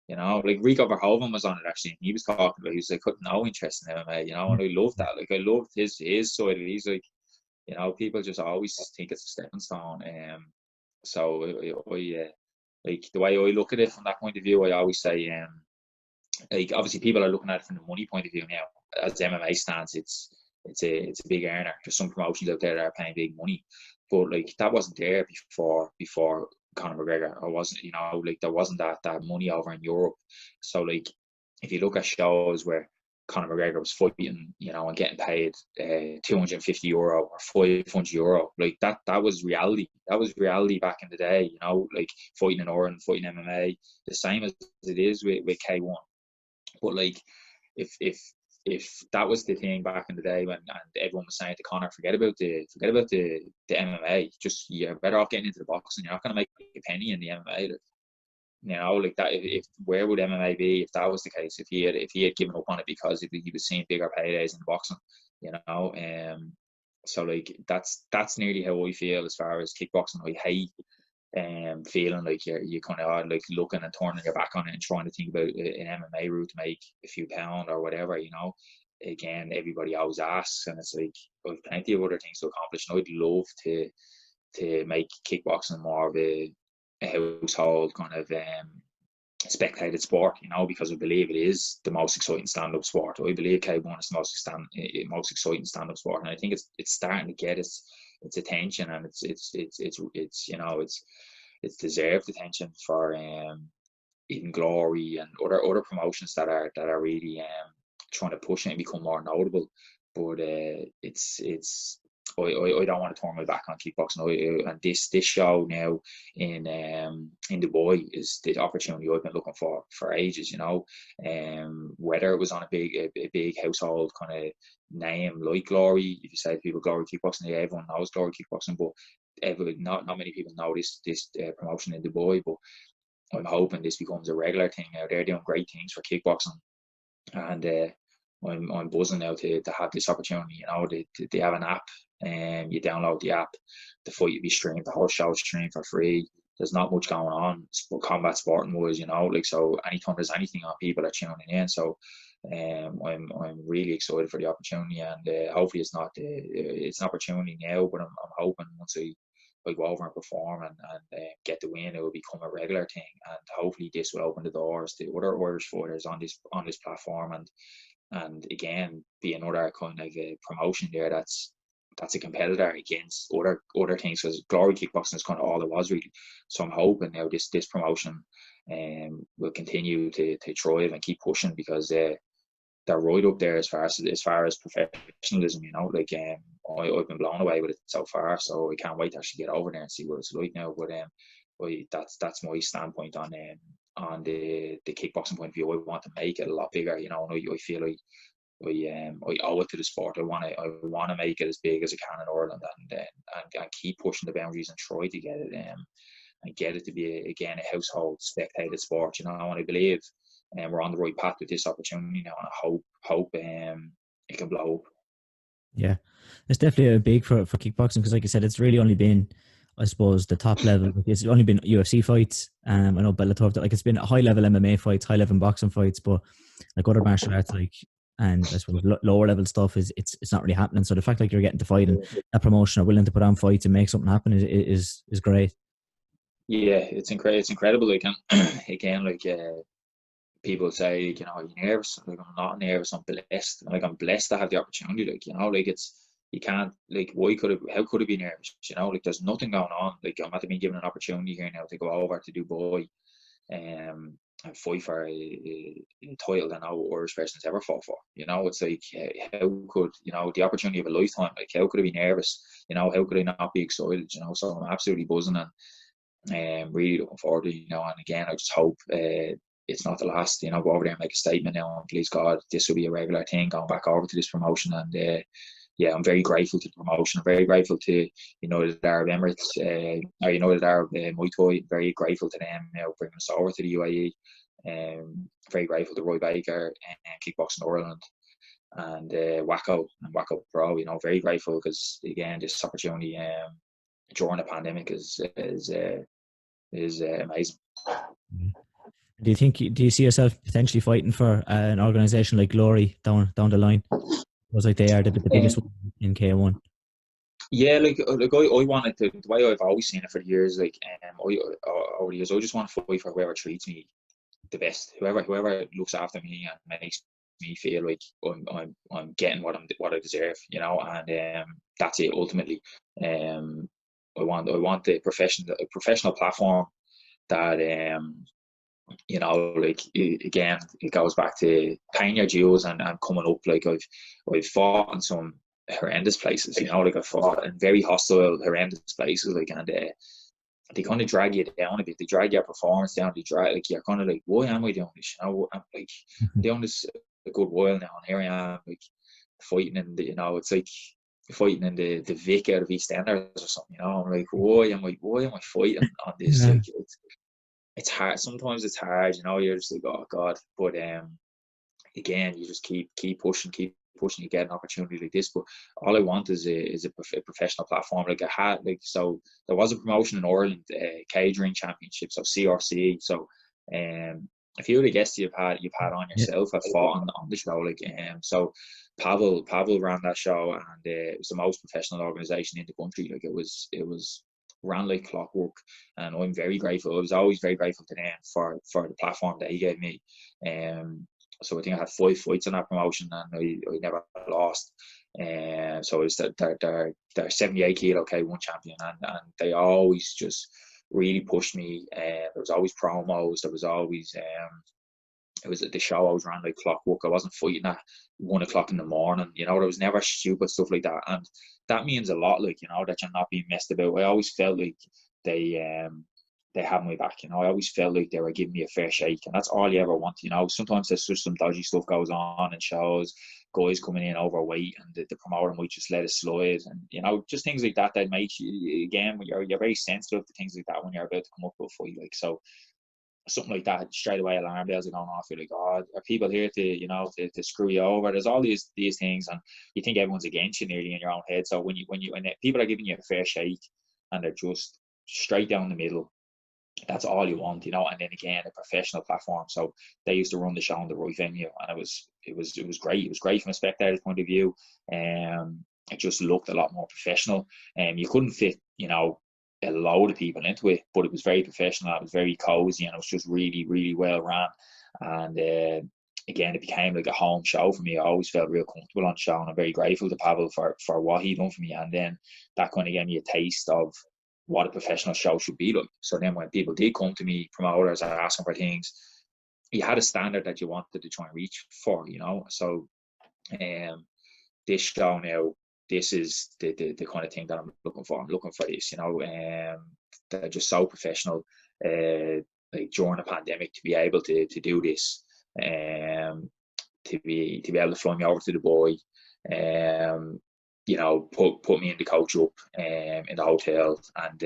like Rico Verhoeven was on it actually, and he was talking about, he was like, got no interest in MMA, and I loved that. Like, I loved his side. He's like, people just always think it's a stepping stone. So like the way I look at it from that point of view, I always say, like obviously people are looking at it from the money point of view now. As MMA stands, it's a big earner. There's some promotions out there that are paying big money, but like that wasn't there before Conor McGregor. Or wasn't like there wasn't that money over in Europe. So like if you look at shows where Conor McGregor was fighting, and getting paid €250 or €500, like that was reality. That was reality back in the day. Like fighting in Ireland, fighting MMA, the same as it is with K1. But like, if that was the thing back in the day when and everyone was saying to Connor, forget about the MMA, just you're better off getting into the boxing. You're not going to make a penny in the MMA. Like that. If where would MMA be if that was the case? If he had given up on it because he was seeing bigger paydays in boxing, so like that's nearly how I feel as far as kickboxing. I hate feeling like you kind of like looking and turning your back on it and trying to think about an MMA route to make a few pound or whatever. Again, everybody always asks, and it's like I've plenty of other things to accomplish, and I'd love to make kickboxing more of a household kind of spectated sport, because I believe it is the most exciting stand-up sport. I believe K1 is the most exciting stand-up sport, and I think it's starting to get its attention, and it's deserved attention for even Glory and other promotions that are really trying to push it and become more notable. But I don't want to turn my back on kickboxing. And this show now in Dubai is the opportunity I've been looking for ages. Whether it was on a big household kind of name like Glory, if you say to people Glory Kickboxing, yeah, everyone knows Glory Kickboxing, but not many people know this promotion in Dubai. But I'm hoping this becomes a regular thing. They're doing great things for kickboxing, and I'm buzzing now to have this opportunity. They have an app, and you download the app. The fight will be streamed. The whole show is streamed for free. There's not much going on, combat sporting wise, like, so anytime there's anything on, people are tuning in. So I'm really excited for the opportunity, and hopefully it's an opportunity now, but I'm hoping once I go over and perform and get the win, it will become a regular thing, and hopefully this will open the doors to other Irish fighters on this platform, and again be another kind of a promotion there that's a competitor against other things, because Glory Kickboxing is kind of all it was really. So I'm hoping now this promotion will continue to thrive and keep pushing, because they're right up there as far as professionalism. Like I've been blown away with it so far, so I can't wait to actually get over there and see what it's like now. But that's my standpoint on the kickboxing point of view. I want to make it a lot bigger, and I feel like I owe it to the sport. I want to make it as big as I can in Ireland, and keep pushing the boundaries and try to get it and get it to be again a household spectated sport. And I believe we're on the right path with this opportunity now, and I hope it can blow up. Yeah, It's definitely a big for kickboxing because, like I said, it's really only been, I suppose, the top level. It's only been UFC fights. I know Bellator, like it's been high level MMA fights, high level boxing fights, but like other martial arts, like and I suppose lower level stuff it's not really happening. So the fact like you're getting to fight and that promotion are willing to put on fights and make something happen is great. Yeah, it's incredible. Like, again, like people say, you know, are you nervous? Like, I'm not nervous. I'm blessed. Like, I'm blessed to have the opportunity. Like, you know, like you can't, like, how could it be nervous? You know, like, there's nothing going on. Like, I'm not being given an opportunity here now to go over to Dubai, and fight for a title that no Irish person's ever fought for. You know, it's like, how could, you know, the opportunity of a lifetime, like, how could I be nervous? You know, how could I not be excited? You know, so I'm absolutely buzzing, and really looking forward to, you know, and again, I just hope it's not the last, you know, go over there and make a statement now, and please God, this will be a regular thing going back over to this promotion. And yeah, I'm very grateful to the promotion. I'm very grateful to United Arab Emirates, or United Arab Muay Thai. Very grateful to them, you know, bringing us over to the UAE. Very grateful to Roy Baker and Kickboxing Ireland, and Wacko Pro. You know, very grateful because again, this opportunity during the pandemic is amazing. Do you see yourself potentially fighting for an organization like Glory down the line? It was like they are the biggest one in K1. Yeah, I wanted to, the way I've always seen it for years, like over the years, I just want to fight for whoever treats me the best, whoever looks after me and makes me feel like I'm getting what I deserve, you know, and that's it ultimately. I want the professional platform that you know, like, again, it goes back to paying your dues and coming up. Like, I've fought in some horrendous places, you know, like, I've fought in very hostile, horrendous places, like, and they kind of drag you down a bit. They drag your performance down. They drag, like, you're kind of like, why am I doing this? You know, I'm like, I'm doing this a good while now, and here I am, like, fighting in the, you know, it's like fighting in the Vic out of EastEnders or something. You know, I'm like, why am I fighting on this? Yeah. Like, it's hard. Sometimes it's hard, you know. You're just like, oh God. But again, you just keep pushing, You get an opportunity like this. But all I want is a professional platform. Like, I had, like, so there was a promotion in Ireland, catering championship, so CRC. So a few of the guests you've had on Yeah. yourself have fought on the show. Like, so Pavel ran that show, and it was the most professional organization in the country. Like, it was ran like clockwork, and I'm very grateful. I was always very grateful to them for the platform that he gave me. So I think I had 5 fights in that promotion, and I never lost. So it was their 78 kilo K1 champion, and they always just really pushed me. There was always promos. There was always it was the show I was ran like clockwork. I wasn't fighting at 1 o'clock in the morning. You know, there was never stupid stuff like that, and that means a lot. Like, you know, that you're not being messed about. I always felt like they they had my back. You know, I always felt like they were giving me a fair shake, and that's all you ever want. You know, sometimes there's just some dodgy stuff goes on in shows. Guys coming in overweight, and the promoter might just let it slide, and you know, just things like that that make you, again, when you're very sensitive to things like that when you're about to come up with a fight. Like, so something like that, straight away alarm bells are going off. You're like, oh, are people here to, you know, to screw you over? There's all these things, and you think everyone's against you nearly in your own head. So when people are giving you a fair shake, and they're just straight down the middle, that's all you want, you know. And then again, a professional platform. So they used to run the show in the right venue, and it was great. It was great from a spectator's point of view. It just looked a lot more professional, and you couldn't fit, you know, a load of people into it, but it was very professional. It was very cozy, and it was just really, really well run. And again, it became like a home show for me. I always felt real comfortable on the show, and I'm very grateful to Pavel for what he done for me. And then that kind of gave me a taste of what a professional show should be like. So then when people did come to me, promoters are asking for things, you had a standard that you wanted to try and reach for, you know. So this show now, this is the kind of thing that I'm looking for. I'm looking for this, you know. They're just so professional. Like, during the pandemic, to be able to do this, to be able to fly me over to Dubai, you know, put me in the coach up in the hotel, and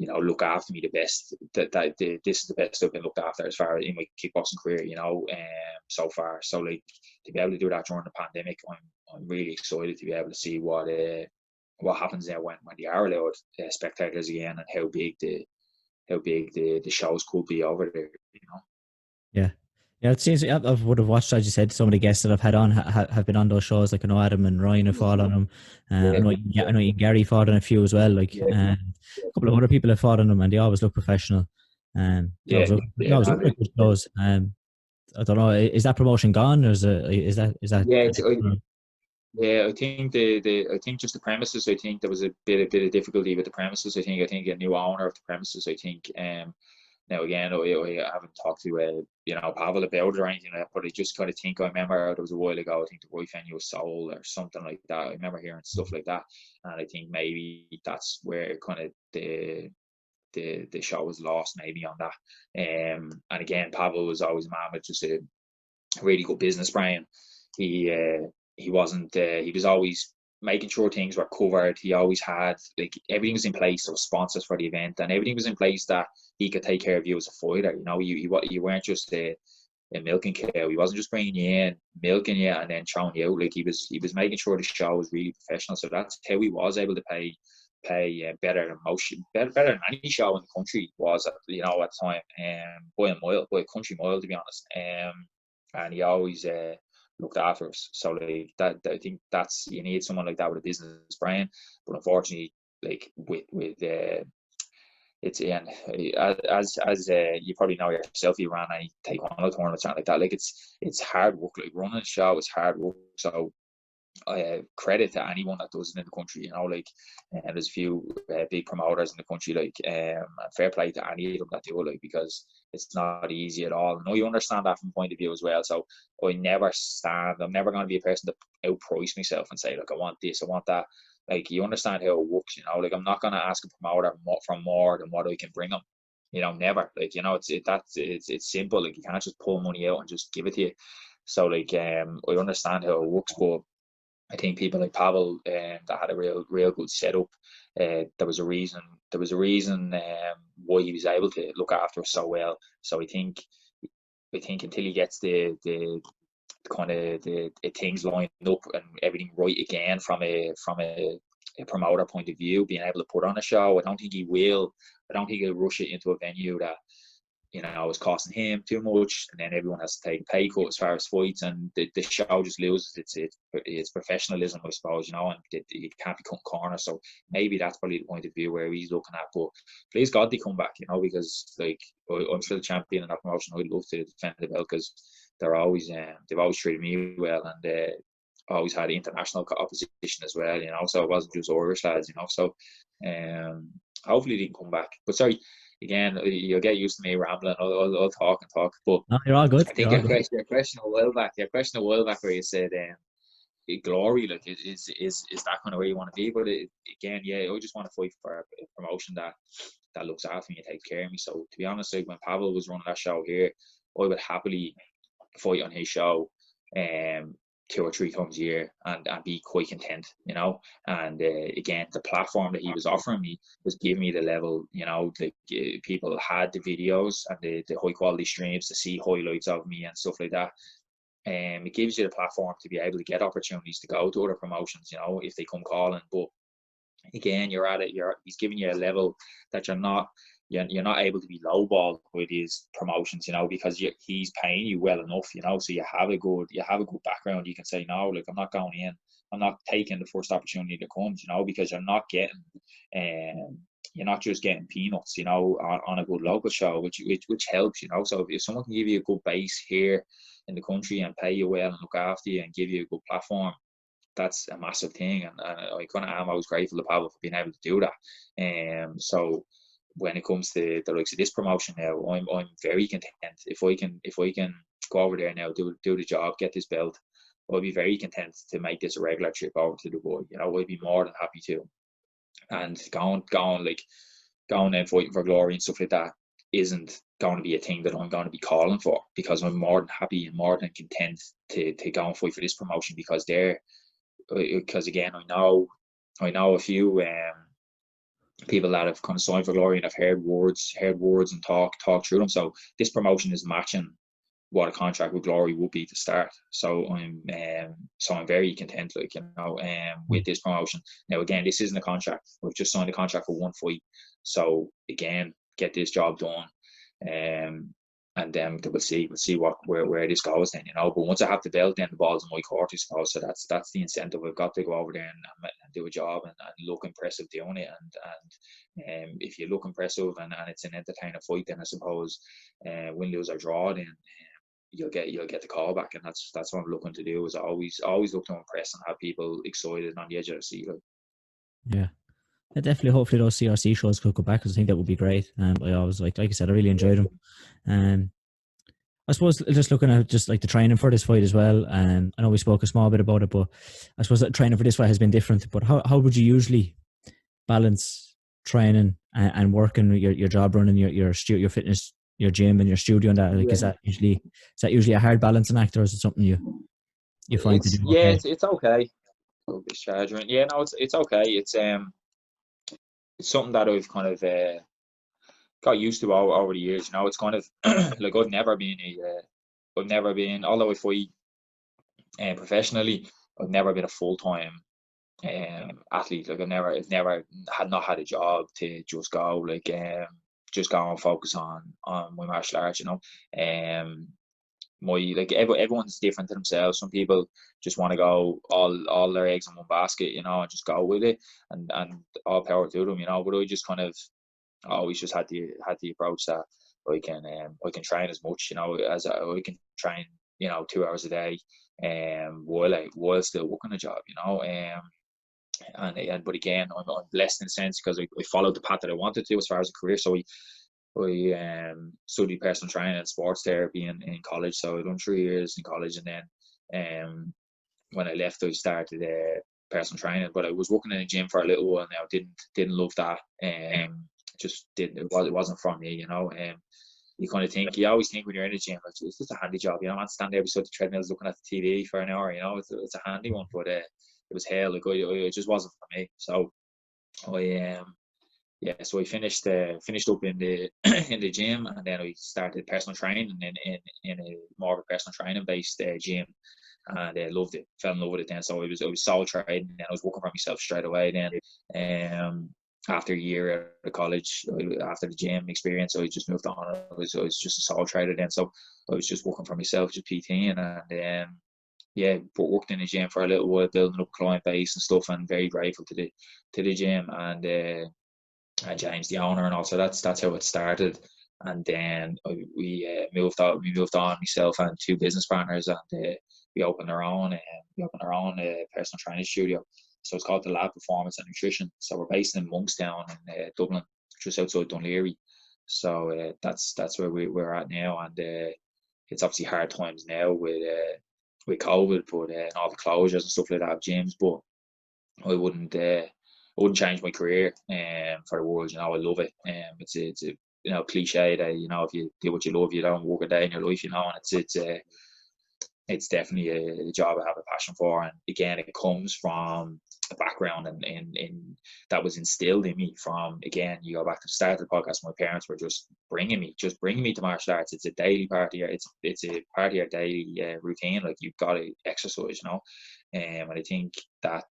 look after me the best. This is the best I've been looked after as far as in my kickboxing career, so far. So like to be able to do that during the pandemic, I'm really excited to be able to see what happens there when they are allowed spectators again, and how big the shows could be over there. Yeah. Yeah, it seems I would have watched, as you said, some of the guests that I've had on have been on those shows. Like I know Adam and Ryan have fought on them. Yeah, I know Gary fought on a few as well. Like yeah, a couple of other people have fought on them, and they always look professional. yeah, They always look like good shows. I don't know, is that promotion gone, or is that? yeah. Yeah, I think I think just the premises. I think there was a bit of difficulty with the premises. I think a new owner of the premises. I think now again, I haven't talked to Pavel about it or anything like that, but I just kind of think I remember there was a while ago. I think the right venue was sold or something like that. I remember hearing stuff like that, and I think maybe that's where kind of the show was lost maybe on that. And again, Pavel was always a man with just a really good business brain. He wasn't. He was always making sure things were covered. He always had like everything was in place. So sponsors for the event, and everything was in place that he could take care of you as a fighter. You weren't just a milking cow. He wasn't just bringing you in, milking you, and then throwing you out. Like he was making sure the show was really professional. So that's how he was able to pay better than better than any show in the country was at the time, by a country mile, to be honest. And he always looked after us. So like that, I think that's, you need someone like that with a business brain. But unfortunately, like with it's and as you probably know yourself, you ran any taekwondo tournament, something like that. Like it's hard work. Like running a show is hard work. So credit to anyone that does it in the country, and there's a few big promoters in the country, fair play to any of them that do it, because it's not easy at all. No, you understand that from point of view as well. So I'm never going to be a person to outprice myself and say, look, I want this, I want that. Like, you understand how it works, like I'm not going to ask a promoter for more than what I can bring them. Never. It's simple. Like, you can't just pull money out and just give it to you. So I understand how it works, but I think people like Pavel that had a real good setup. There was a reason. Why he was able to look after us so well. So I think until he gets the kind of the things lined up and everything right again from a promoter point of view, being able to put on a show, I don't think he will. I don't think he'll rush it into a venue that it's costing him too much, and then everyone has to take a pay cut as far as fights, and the show just loses its professionalism, I suppose, and it can't be cut corners. So maybe that's probably the point of view where he's looking at. But please God, they come back, because I'm still champion in that promotion. I'd love to defend the belt, because they've always treated me well, and always had international opposition as well, so it wasn't just Irish lads, so hopefully they can come back. But sorry, again, you'll get used to me rambling. I'll talk and talk. But No, you're all good. I think your question a while back where you said glory, like, is that kind of where you want to be? But again, I just want to fight for a promotion that looks after me and takes care of me. So to be honest, like when Pavel was running that show here, I would happily fight on his show 2 or 3 times a year and be quite content, and again, the platform that he was offering me was giving me the level, people had the videos and the high quality streams to see highlights of me and stuff like that. It gives you the platform to be able to get opportunities to go to other promotions, if they come calling. But again, he's giving you a level that you're not able to be lowballed with his promotions, because he's paying you well enough, so you have a good background. You can say, no, like, I'm not going in, I'm not taking the first opportunity that comes, because you're not just getting peanuts, on a good local show, which helps, So if someone can give you a good base here in the country and pay you well and look after you and give you a good platform, that's a massive thing. And I kind of am always grateful to Pablo for being able to do that. So when it comes to the likes of this promotion now, I'm very content. If I can go over there now, do the job, get this belt, I'll be very content to make this a regular trip over to Dubai. I'd be more than happy to. And going and fighting for glory and stuff like that isn't going to be a thing that I'm going to be calling for, because I'm more than happy and more than content to go and fight for this promotion, because again, I know a few people that have kind of signed for glory and have heard words and talk through them. So this promotion is matching what a contract with Glory would be to start. So I'm very content, like, with this promotion. Now again, this isn't a contract. We've just signed a contract for one fight. So again, get this job done. And then we'll see where this goes then, But once I have the belt, then the ball's in my court, I suppose. So that's the incentive. I've got to go over there and do a job and look impressive doing it. And if you look impressive and it's an entertaining fight, then I suppose win, lose or draw, then you'll get the call back, and that's what I'm looking to do. Is always look to impress and have people excited on the edge of their seat. Yeah. Definitely, hopefully those CRC shows could go back, because I think that would be great. I always like I said, I really enjoyed them. I suppose just looking at just like the training for this fight as well. I know we spoke a small bit about it, but I suppose that training for this fight has been different. But how would you usually balance training and working, your job, running your fitness, your gym and your studio and that? Like, is that usually a hard balancing act, or is it something you find to do? Okay? It's okay. Yeah, no, it's okay. It's something that I've kind of got used to over the years. It's kind of like I've never been, although I fight professionally, I've never been a full-time athlete. Like I've never had a job to just go and focus on my martial arts. Everyone's different to themselves. Some people just want to go all their eggs in one basket, and just go with it, and all power to them, But I just kind of always just had the approach that I can train as much, as I can train, 2 hours a day, while still working a job, but again, I'm blessed in a sense, because I followed the path that I wanted to as far as a career. So I studied personal training and sports therapy in college. So I done 3 years in college, and then when I left, I started personal training. But I was working in a gym for a little while now. Didn't love that. Just didn't. It wasn't for me. You always think when you're in a gym, it's just a handy job. I stand there beside the treadmills looking at the TV for an hour. It's a handy one, but it was hell. Like it just wasn't for me. So so I finished up in the in the gym, and then I started personal training in a more of a personal training based gym, and I loved it, fell in love with it then. So I was sole trading, and I was working for myself straight away then. After a year at college, after the gym experience, I just moved on. I was just a sole trader then, so I was just working for myself, just PTing, and but worked in the gym for a little while, building up client base and stuff, and very grateful to the gym and James, the owner, and also that's how it started. And then we moved on, myself and 2 business partners, and we opened our own personal training studio. So it's called the Lab Performance and Nutrition. So we're based in Monkstown in Dublin, just outside Dunleary. So that's where we're at now, and it's obviously hard times now with COVID, but and all the closures and stuff like that of gyms. But I wouldn't change my career for the world. I love it. It's a cliche that if you do what you love, you don't work a day in your life. And it's definitely a job I have a passion for. And again, it comes from a background and that was instilled in me from, again, you go back to the start of the podcast. My parents were just bringing me to martial arts. It's a daily part of your, it's a part of your daily routine. Like, you've got to exercise, and I think that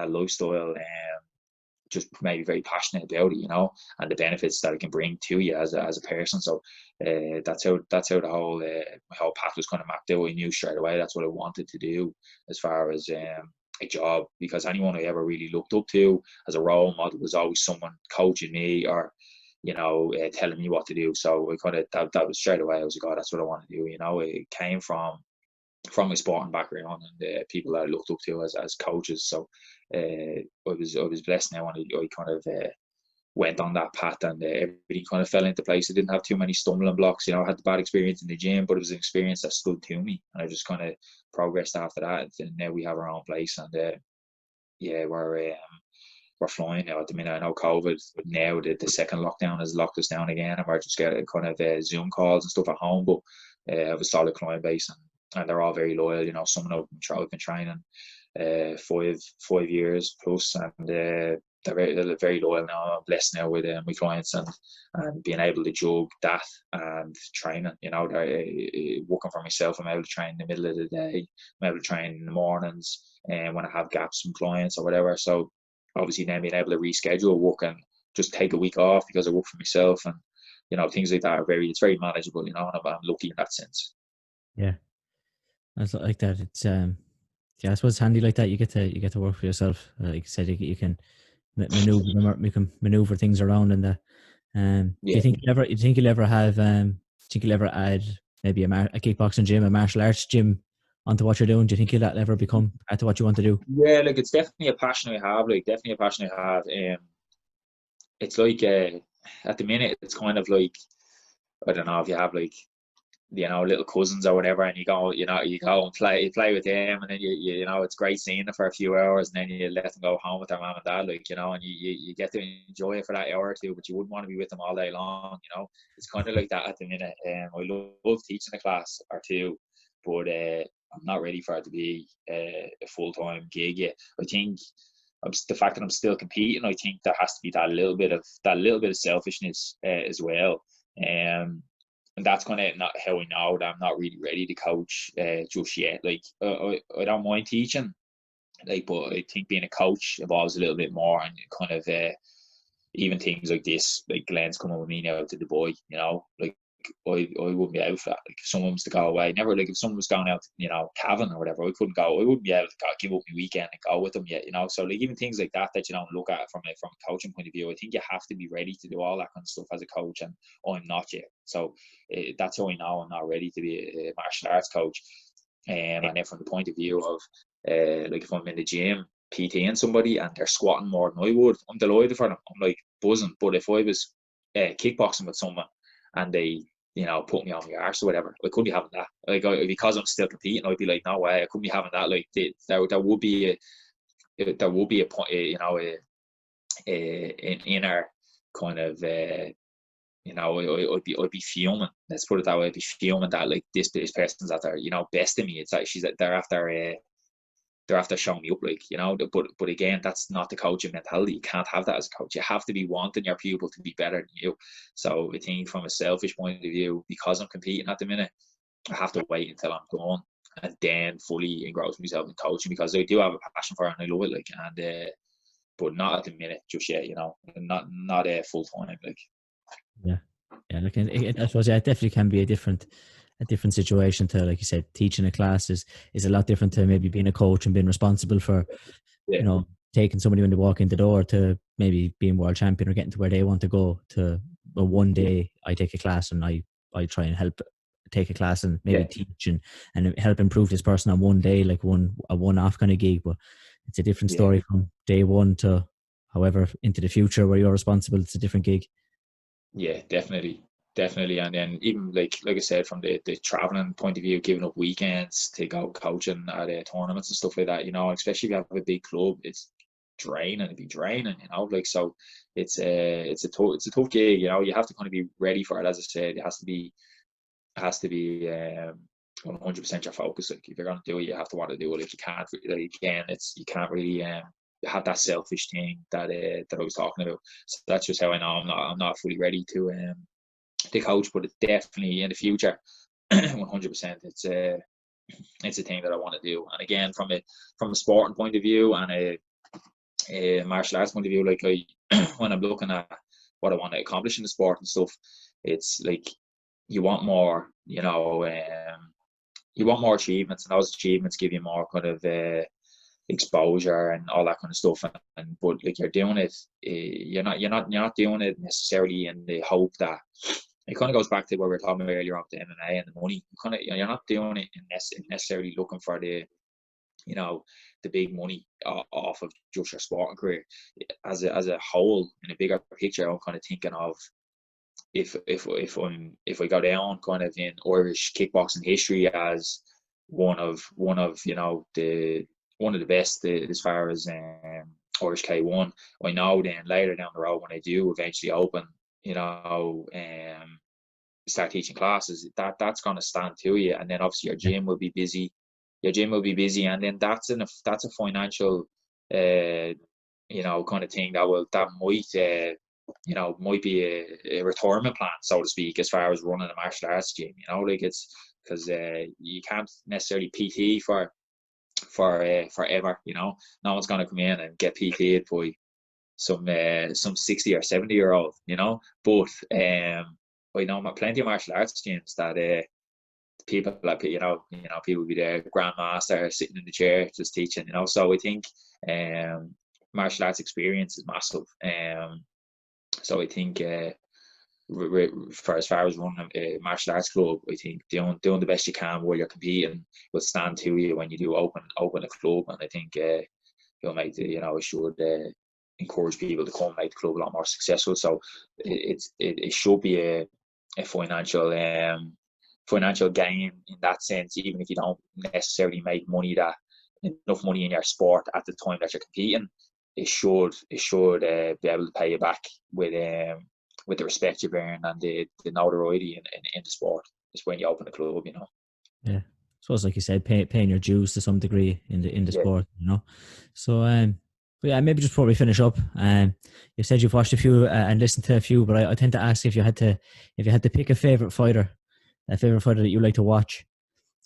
lifestyle just made me very passionate about it, and the benefits that it can bring to you as a person. So that's how the whole path was kind of mapped out. I knew straight away that's what I wanted to do as far as a job, because anyone I ever really looked up to as a role model was always someone coaching me or telling me what to do. So I kind of that was straight away. I was like, oh, that's what I want to do. It came from my sporting background and people that I looked up to as coaches. So I was blessed now, and I kind of went on that path, and everything kind of fell into place. I didn't have too many stumbling blocks. I had the bad experience in the gym, but it was an experience that stood to me, and I just kind of progressed after that. And now we have our own place, and we're flying now at the minute. I know COVID, but now the second lockdown has locked us down again, and we're just getting kind of Zoom calls and stuff at home. But I have a solid client base, and they're all very loyal. Some of them I've been training 5 years plus, and they're very loyal now. I'm blessed now with my clients and being able to jug that and training. They're, working for myself, I'm able to train in the middle of the day. I'm able to train in the mornings and when I have gaps from clients or whatever. So obviously then being able to reschedule work and just take a week off because I work for myself, and things like that it's very manageable. And I'm lucky in that sense. Yeah, that's like that. It's yeah, I suppose it's handy like that. You get to work for yourself. Like you said, you can maneuver things around in the. Do Yeah. you think you'll ever have think you'll ever add maybe a kickboxing gym, a martial arts gym onto what you're doing? Do you think that'll ever become part of what you want to do? Yeah, like it's definitely a passion I have. Like definitely a passion I have. It's like at the minute it's kind of like, I don't know if you have like little cousins or whatever, and you go and play with them, and then it's great seeing them for a few hours, and then you let them go home with their mom and dad, and you get to enjoy it for that hour or two, but you wouldn't want to be with them all day long. It's kind of like that at the minute. I love teaching a class or two, but I'm not ready for it to be a full-time gig yet. I think the fact that I'm still competing, I think there has to be that little bit of selfishness as well. And that's kind of not how I know that I'm not really ready to coach just yet. Like I don't mind teaching, like, but I think being a coach involves a little bit more, and kind of even things like this, like Glenn's coming with me now to Dubai, like I wouldn't be out for that. Like if someone was to go away, never, like if someone was going out, Cavan or whatever, I couldn't go. I wouldn't be able to give up my weekend and go with them yet, So like even things like that you don't look at from a coaching point of view, I think you have to be ready to do all that kind of stuff as a coach, and I'm not yet. So that's how I know I'm not ready to be a martial arts coach. And then from the point of view of like if I'm in the gym PTing somebody and they're squatting more than I would, I'm delighted for them. I'm like buzzing. But if I was kickboxing with someone and they, put me on my arse or whatever, I couldn't be having that. Like because I'm still competing, I'd be like, no way, I couldn't be having that. Like there would be a point, an inner kind of. I'd be fuming. Let's put it that way. I'd be fuming that like this person's at their, best in me. It's like they're after showing me up, like, but again, that's not the coaching mentality. You can't have that as a coach. You have to be wanting your pupil to be better than you. So I think from a selfish point of view, because I'm competing at the minute, I have to wait until I'm done and then fully engross myself in coaching, because I do have a passion for it and I love it, like, and but not at the minute just yet, not full time, like. Yeah, yeah. Like I suppose, yeah, it definitely can be a different situation to, like you said, teaching a class is a lot different to maybe being a coach and being responsible for, Yeah. taking somebody when they walk in the door to maybe being world champion or getting to where they want to go. To one day I take a class and I try and help take a class and maybe teach and help improve this person on one day, like a one-off kind of gig. But it's a different story from day one to however into the future where you're responsible. It's a different gig. Yeah, definitely. And then even like I said, from the traveling point of view, giving up weekends to go coaching at tournaments and stuff like that, especially if you have a big club, it's draining. It'd be draining, like, so it's a tough gig, you have to kind of be ready for it. As I said, it has to be 100% your focus. Like if you're going to do it, you have to want to do it. If you can't, like, again, you can't really have that selfish thing that I was talking about. So that's just how I know I'm not fully ready to coach, but it's definitely in the future, 100%. It's a thing that I want to do. And again, from a sporting point of view and a martial arts point of view, like when I'm looking at what I want to accomplish in the sport and stuff, it's like you want more, you want more achievements, and those achievements give you more kind of exposure and all that kind of stuff. And but like you're doing it, you're not doing it necessarily in the hope that it kind of goes back to what we were talking about earlier about the MMA and the money. You're not doing it necessarily looking for the the big money off of just your sporting career. As a whole, in a bigger picture, I'm kind of thinking of if I go down kind of in Irish kickboxing history as one of the best as far as Irish K1, I know then later down the road when I do eventually open, start teaching classes, that's going to stand to you, and then obviously your gym will be busy, and then that's a financial kind of thing that might be a retirement plan, so to speak, as far as running a martial arts gym. Like it's because you can't necessarily PT for forever. No one's going to come in and get PT'd by some 60 or 70-year-old. But I know plenty of martial arts gyms that people like people be there, grandmaster sitting in the chair just teaching. So I think martial arts experience is massive. So I think for as far as running a martial arts club, I think doing the best you can while you're competing will stand to you when you do open a club. And I think you'll make it should encourage people to come and make the club a lot more successful. So it should be a financial gain in that sense, even if you don't necessarily make enough money in your sport at the time that you're competing. It should be able to pay you back with the respect you've earned and the notoriety in the sport. It's when you open a club. Yeah, so it's like you said, paying your dues to some degree in the sport. So but yeah, maybe just before we finish up, you said you've watched a few and listened to a few, but I tend to ask if you had to pick a favorite fighter that you like to watch,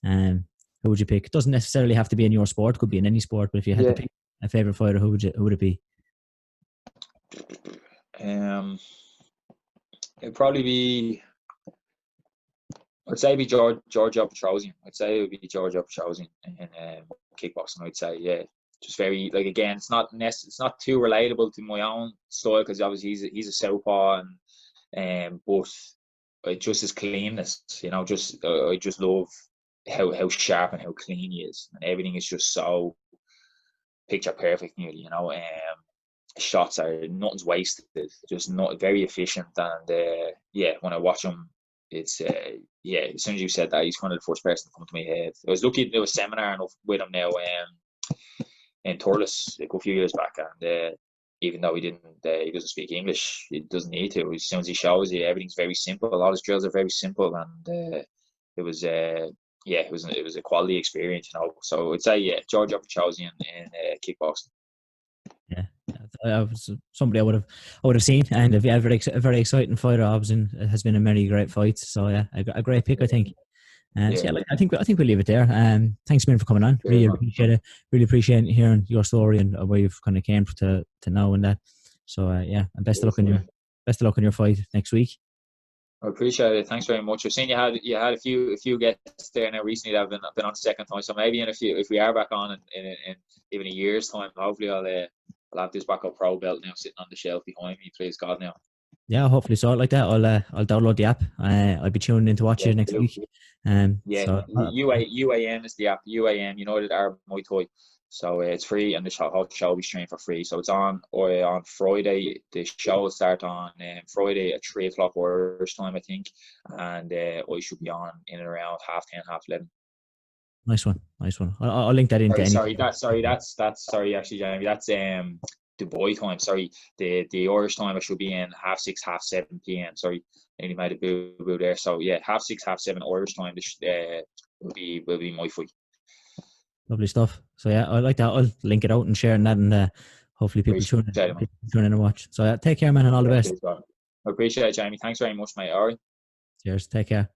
who would you pick? It doesn't necessarily have to be in your sport; could be in any sport. But if you had to pick a favorite fighter, who would it be? It'd probably be. I'd say it'd be Giorgio Petrosian. I'd say it would be Giorgio Petrosian in kickboxing. I'd say, yeah, just very, like, again, it's not too relatable to my own style because obviously he's a southpaw, and but just his cleanness, I just love how sharp and how clean he is, and everything is just so picture perfect nearly. Shots are nothing's wasted, just not very efficient, and when I watch him, it's as soon as you said that, he's kind of the first person to come to my head. I was lucky to do a seminar with him now in Thurles a few years back, and even though he doesn't speak English, he doesn't need to. As soon as he shows you, everything's very simple. A lot of his drills are very simple, and it was it was a quality experience. So I'd say Giorgio Petrosian in kickboxing. Yeah, I was somebody I would have seen, and a very exciting fighter. Has been in many great fights. So yeah, a great pick, I think. So I think we'll leave it there. Thanks, man, for coming on. Really appreciate it. Really appreciate hearing your story and where you've kind of came to know and that. So and best of luck on your fight next week. I appreciate it. Thanks very much. I've seen you had a few guests there now recently that have been on second time. So maybe if we are back on in even a year's time, hopefully I'll have this backup pro belt now sitting on the shelf behind me. Please God now. Yeah, hopefully so. Like that, I'll download the app. I'll be tuning in to watch you next week. UAM is the app. UAM, United Arab Muay Thai. So it's free, and the whole show will be streamed for free. So it's on Friday. The show will start on Friday at 3:00 Irish time, I think, and I should be on in and around 10:30, 11:30. Nice one. I'll link that into Sorry, actually, Jamie, that's Dubai time. Sorry, the Irish time I should be in 6:30, 7:30 p.m. Sorry, I only made a boo there. So yeah, 6:30, 7:30 Irish time. Will be my fight. Lovely stuff. So yeah, I like that. I'll link it out and share that, and hopefully people tune in and watch. So take care, man, and all the best. I appreciate it, Jamie. Thanks very much, mate. All right. Cheers. Take care.